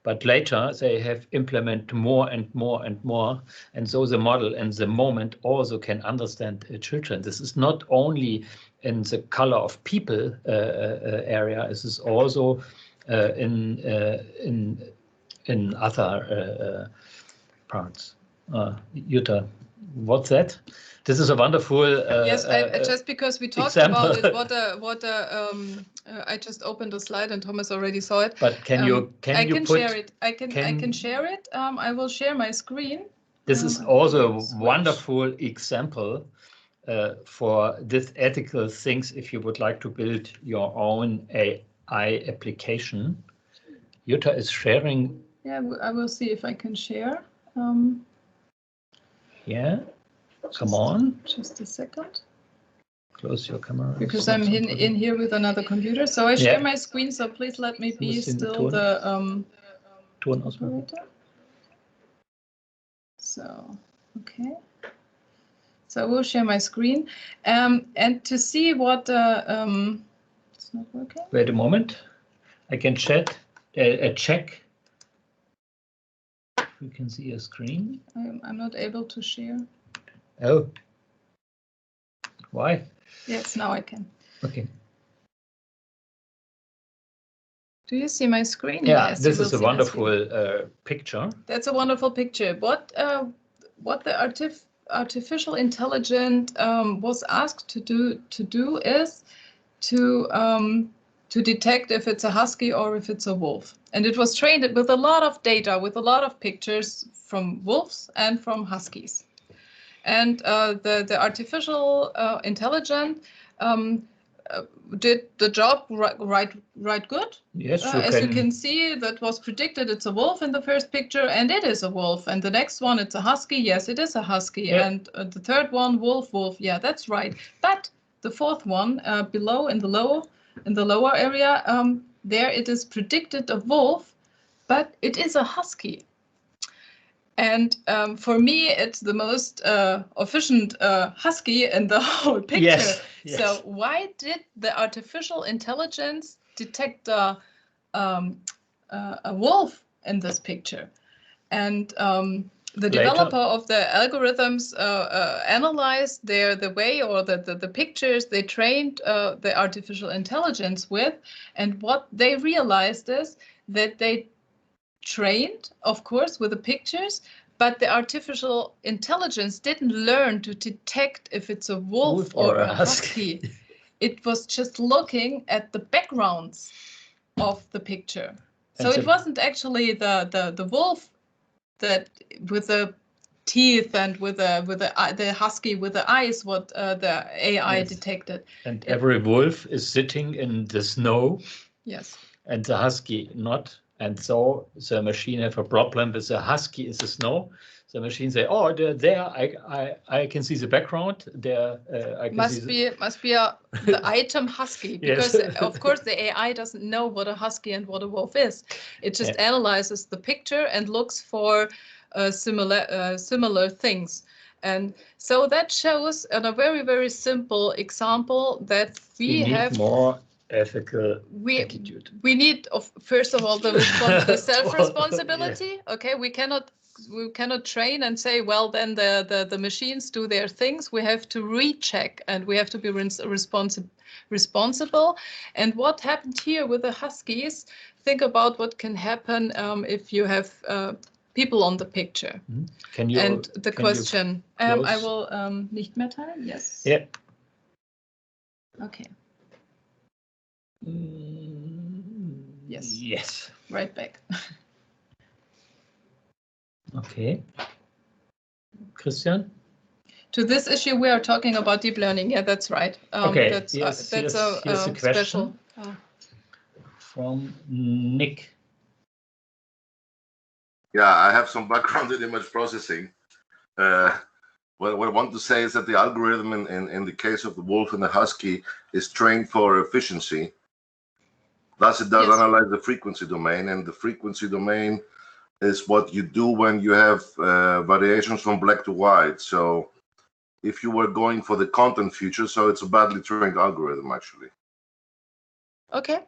But later they have implemented more and more and more. And so the model and the moment also can understand children. This is not only in the color of people area, this is also in other parts. Jutta, what's that? This is a wonderful
yes, just because we talked
example.
about it, I just opened a slide and Thomas already saw it.
But can you
share it? I can share it. I will share my screen.
This is also a wonderful example for this ethical things if you would like to build your own AI application. Jutta is sharing.
Yeah, I will see if I can share.
Yeah, come on.
Just a second.
Close your camera.
Because I'm in here with another computer. So I share my screen, so please let me be still the operator. So, okay. So I will share my screen. And to see what it's not working.
Wait a moment. I can check. You can see a screen.
I'm not able to share.
Oh. Why?
Yes, now I can.
Okay.
Do you see my screen?
Yeah,
yes,
this is a wonderful picture.
That's a wonderful picture. What the artificial intelligence was asked to do is to detect if it's a husky or if it's a wolf. And it was trained with a lot of data, with a lot of pictures from wolves and from huskies. And the artificial intelligence did the job right good.
Yes,
as you can see, that was predicted. It's a wolf in the first picture, and it is a wolf. And the next one, it's a husky. Yes, it is a husky.
Yeah.
And the third one, wolf. Yeah, that's right. But the fourth one, below in the lower area, there it is predicted a wolf, but it is a husky. And for me, it's the most efficient husky in the whole picture.
Yes.
So why did the artificial intelligence detect a wolf in this picture? And the developer of the algorithms analyzed the way or the pictures they trained the artificial intelligence with. And what they realized is that they trained, of course, with the pictures, but the artificial intelligence didn't learn to detect if it's a wolf or a husky. It was just looking at the backgrounds of the picture. So it wasn't actually the wolf that with the teeth and with the husky with the eyes what the AI detected.
And every wolf is sitting in the snow.
Yes.
And the husky not. And so the machine have a problem with the husky in the snow. The machine say, "Oh, there I can see the background. There I can
must be the item husky, because of course the AI doesn't know what a husky and what a wolf is. It just analyzes the picture and looks for similar things. And so that shows in a very simple example that we have
more ethical attitude.
We need, first of all, the self-responsibility. Okay, we cannot train and say, well, then the machines do their things. We have to recheck, and we have to be responsible. And what happened here with the huskies? Think about what can happen if you have people on the picture.
Can you?
And the question, I will nicht mehr teilen. Yes.
Yeah.
Okay. Yes.
Yes.
Right back.
Okay. Christian?
To this issue, we are talking about deep learning. Yeah, that's right.
Okay.
That's
here's
a
question
special.
From Nick.
Yeah, I have some background in image processing. What I want to say is that the algorithm in the case of the wolf and the husky is trained for efficiency. Thus, it does analyze the frequency domain, and the frequency domain is what you do when you have variations from black to white. So if you were going for the content feature, so it's a badly trained algorithm, actually.
Okay.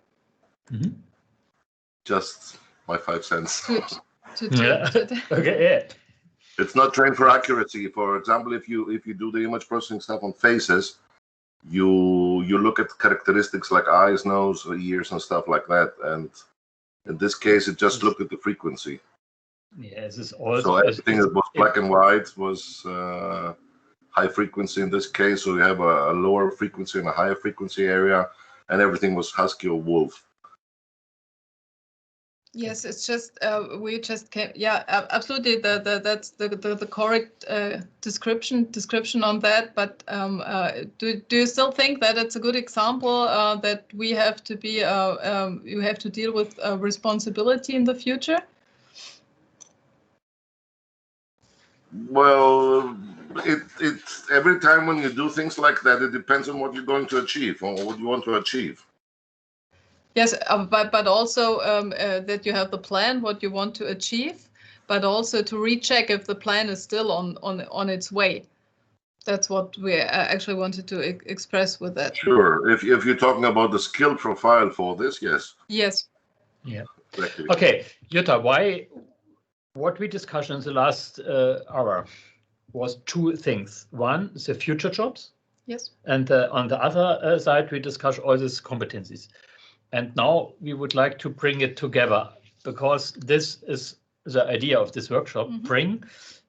Just my 5 cents.
Good.
Okay, yeah.
It's not trained for accuracy. For example, if you do the image processing stuff on faces, you look at characteristics like eyes, nose, ears, and stuff like that. And in this case, it just looked at the frequency.
Yes, it's also
so everything that was black and white was high frequency in this case. So you have a lower frequency and a higher frequency area, and everything was husky or wolf.
Yes, it's just we just can't. Yeah, absolutely. That's the correct description on that. But do you still think that it's a good example that we have to be you have to deal with responsibility in the future?
Well, it's every time when you do things like that, it depends on what you're going to achieve or what you want to achieve.
Yes, but also that you have the plan, what you want to achieve, but also to recheck if the plan is still on its way. That's what we actually wanted to express with that.
Sure. If you're talking about the skill profile for this, yes.
Yes.
Yeah.
Exactly.
Okay, Jutta, what we discussed in the last hour was two things. One, the future jobs.
Yes.
And on the other side, we discussed all these competencies. And now we would like to bring it together, because this is the idea of this workshop. Bring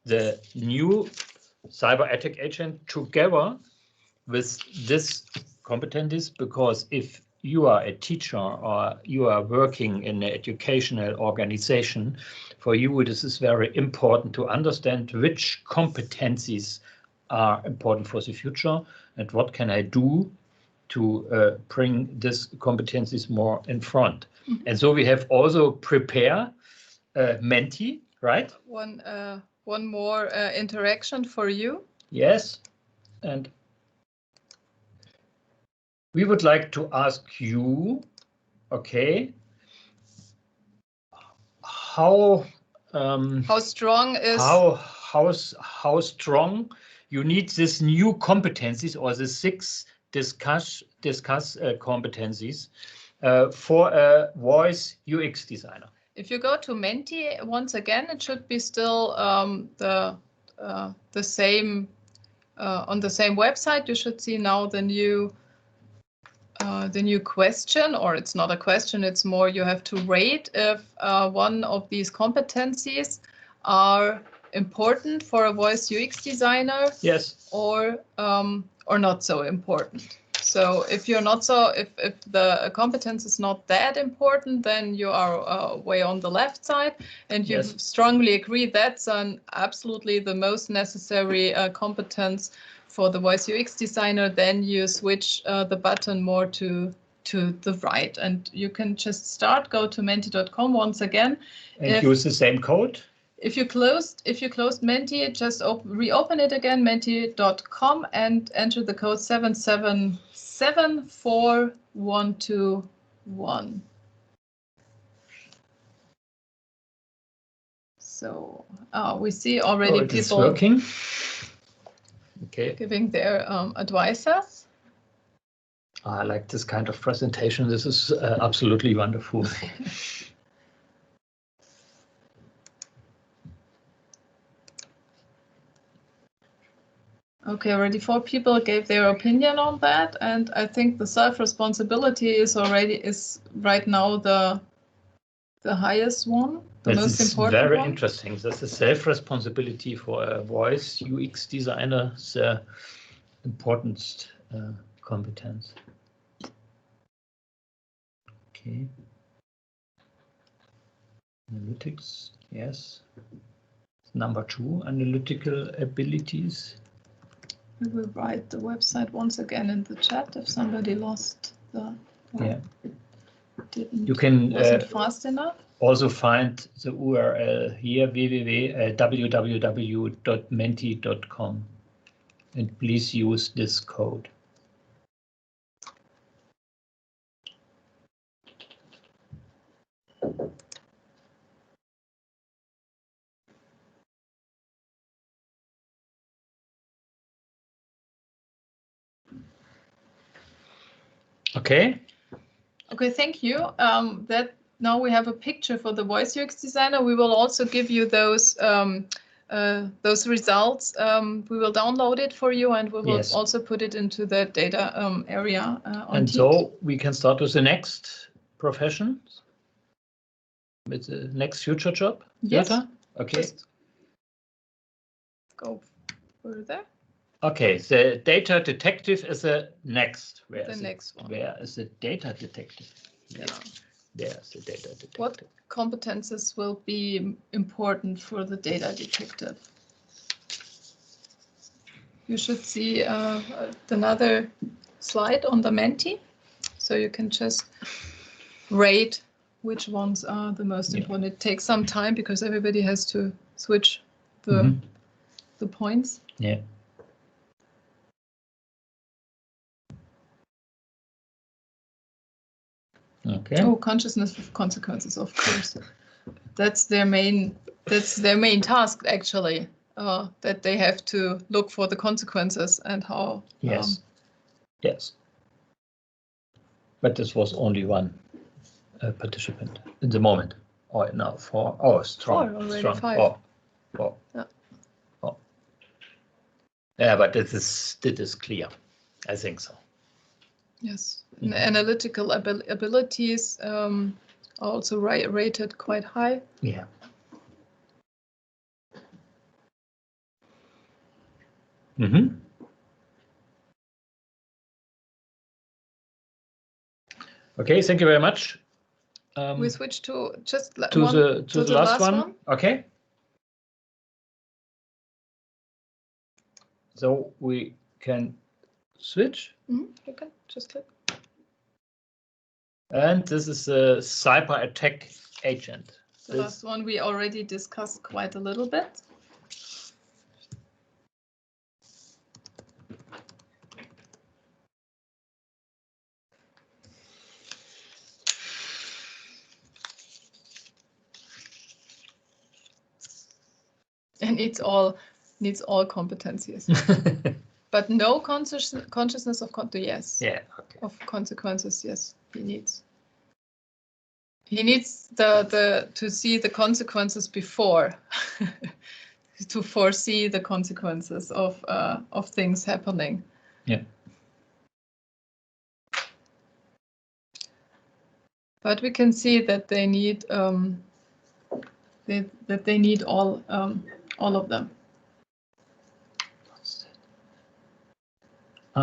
the new cyber ethic agent together with this competencies, because if you are a teacher or you are working in an educational organization, for you this is very important to understand which competencies are important for the future and what can I do to bring these competencies more in front. And so we have also prepare Menti, right?
One more interaction for you.
Yes, and we would like to ask you, okay, how
strong is
how strong you need this new competencies or the 6 discuss competencies for a voice UX designer.
If you go to Menti once again, it should be still the same on the same website. You should see now the new question, or it's not a question, it's more you have to rate if one of these competencies are important for a voice UX designer.
Yes.
Or not so important. So if you're not so, if the competence is not that important, then you are way on the left side, and you strongly agree that's absolutely the most necessary competence for the voice UX designer, then you switch the button more to the right, and you can just start. Go to menti.com once again
and use the same code.
If you closed Menti, just reopen it again, menti.com, and enter the code 77742121. So we see already people
working. Okay.
Giving their advices.
I like this kind of presentation. This is absolutely wonderful.
Okay, already 4 people gave their opinion on that, and I think the self-responsibility is right now the highest one, the most important
very
one.
Interesting. That's the self-responsibility for a voice UX designer, the important competence. Okay. Analytics, yes. Number 2, analytical abilities.
We will write the website once again in the chat if somebody lost the.
You can
wasn't fast enough.
Also find the URL here, www.menti.com, and please use this code. Okay.
Okay, thank you. That now we have a picture for the voice UX designer. We will also give you those results. We will download it for you, and we will also put it into the data area.
And so we can start with the next profession, with the next future job.
Yes.
Jutta? Okay.
Just go further.
Okay, the data detective is the next.
Where is
the data detective?
Yeah.
There's the data detective.
What competences will be important for the data detective? You should see another slide on the Menti, so you can just rate which ones are the most important. It takes some time because everybody has to switch the points.
Yeah. Okay.
Oh, consciousness of consequences, of course. That's their main task, actually. That they have to look for the consequences and how.
Yes. Yes. But this was only one participant in the moment. Oh, now 4. Oh, strong.
4 already.
Strong.
5.
Oh.
Yeah.
Oh. Yeah, but this is clear. I think so.
Yes. Analytical abilities are also rated quite high.
Yeah. Mm-hmm. Okay, thank you very much.
We switch to just
to the last one. Okay. So we can switch.
You can just click.
And this is a cyber attack agent.
The last one we already discussed quite a little bit. And needs all competencies, but no consciousness of yes.
Yeah. Okay.
Of consequences. Yes, he needs. He needs the to see the consequences before, to foresee the consequences of things happening.
Yeah.
But we can see that they need that they need all of them.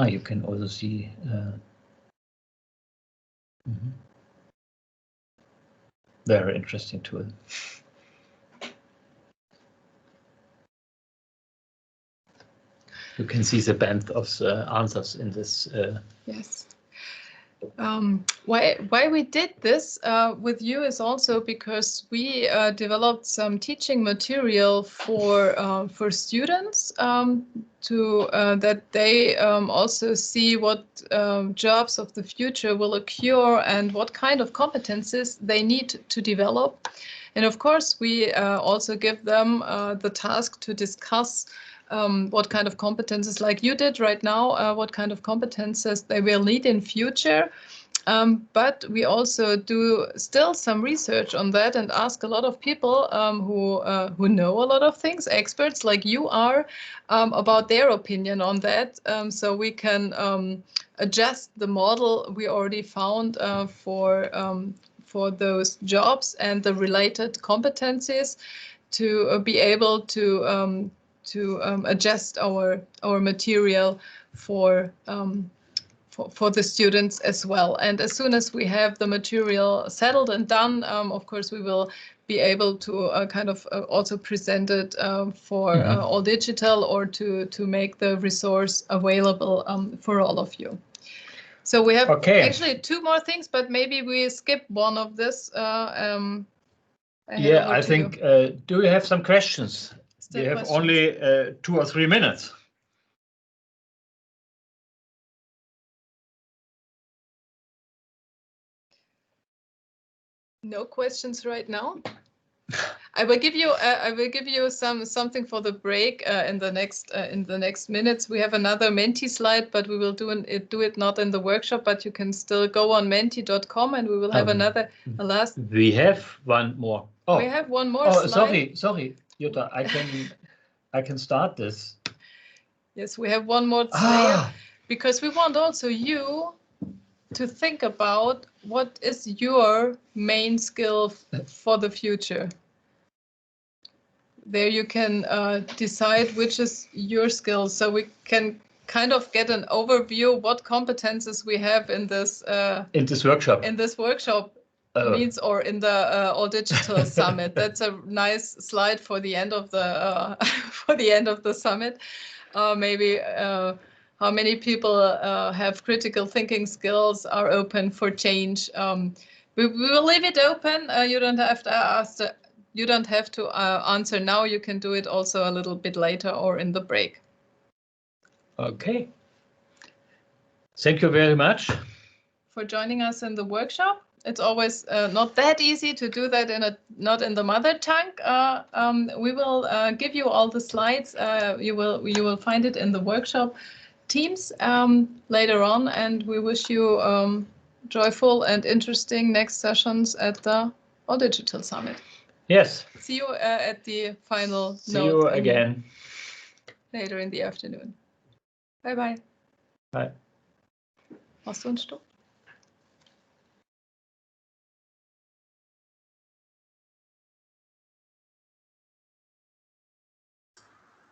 You can also see. Very interesting tool. You can see the band of the answers in this.
Yes. Why we did this with you is also because we developed some teaching material for students to that they also see what jobs of the future will occur and what kind of competencies they need to develop. And of course, we also give them the task to discuss what kind of competences, like you did right now, what kind of competences they will need in future. But we also do still some research on that and ask a lot of people who know a lot of things, experts like you are, about their opinion on that. So we can adjust the model we already found for those jobs and the related competencies to be able to adjust our material for the students as well. And as soon as we have the material settled and done, of course, we will be able to kind of also present it for all digital or to make the resource available for all of you. So we have actually two more things, but maybe we skip one of this.
Yeah, I think, do you have some questions? You have only 2 or 3 minutes.
No questions right now. I will give you something for the break in the next minutes. We have another Menti slide, but we will do it not in the workshop. But you can still go on menti.com, and we will have a last.
We have one more.
Oh, we have one more. Slide.
Sorry, Jutta. I can start this.
Yes, we have one more slide because we want also you to think about what is your main skill for the future. There you can decide which is your skill, so we can kind of get an overview what competences we have in this
workshop.
In this workshop means, or in the All Digital Summit. That's a nice slide for the end of the summit. Maybe how many people have critical thinking skills, are open for change. We will leave it open. You don't have to ask. You don't have to answer now. You can do it also a little bit later or in the break.
Okay. Thank you very much
for joining us in the workshop. It's always not that easy to do that not in the mother tongue. We will give you all the slides. You will find it in the workshop Teams later on, and we wish you joyful and interesting next sessions at the All Digital Summit.
Yes.
See you at the final.
See you again
later in the afternoon. Bye bye.
Bye.
Machst du einen Stopp?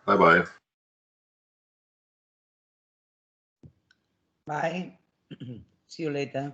Bye bye.
Bye. See you later.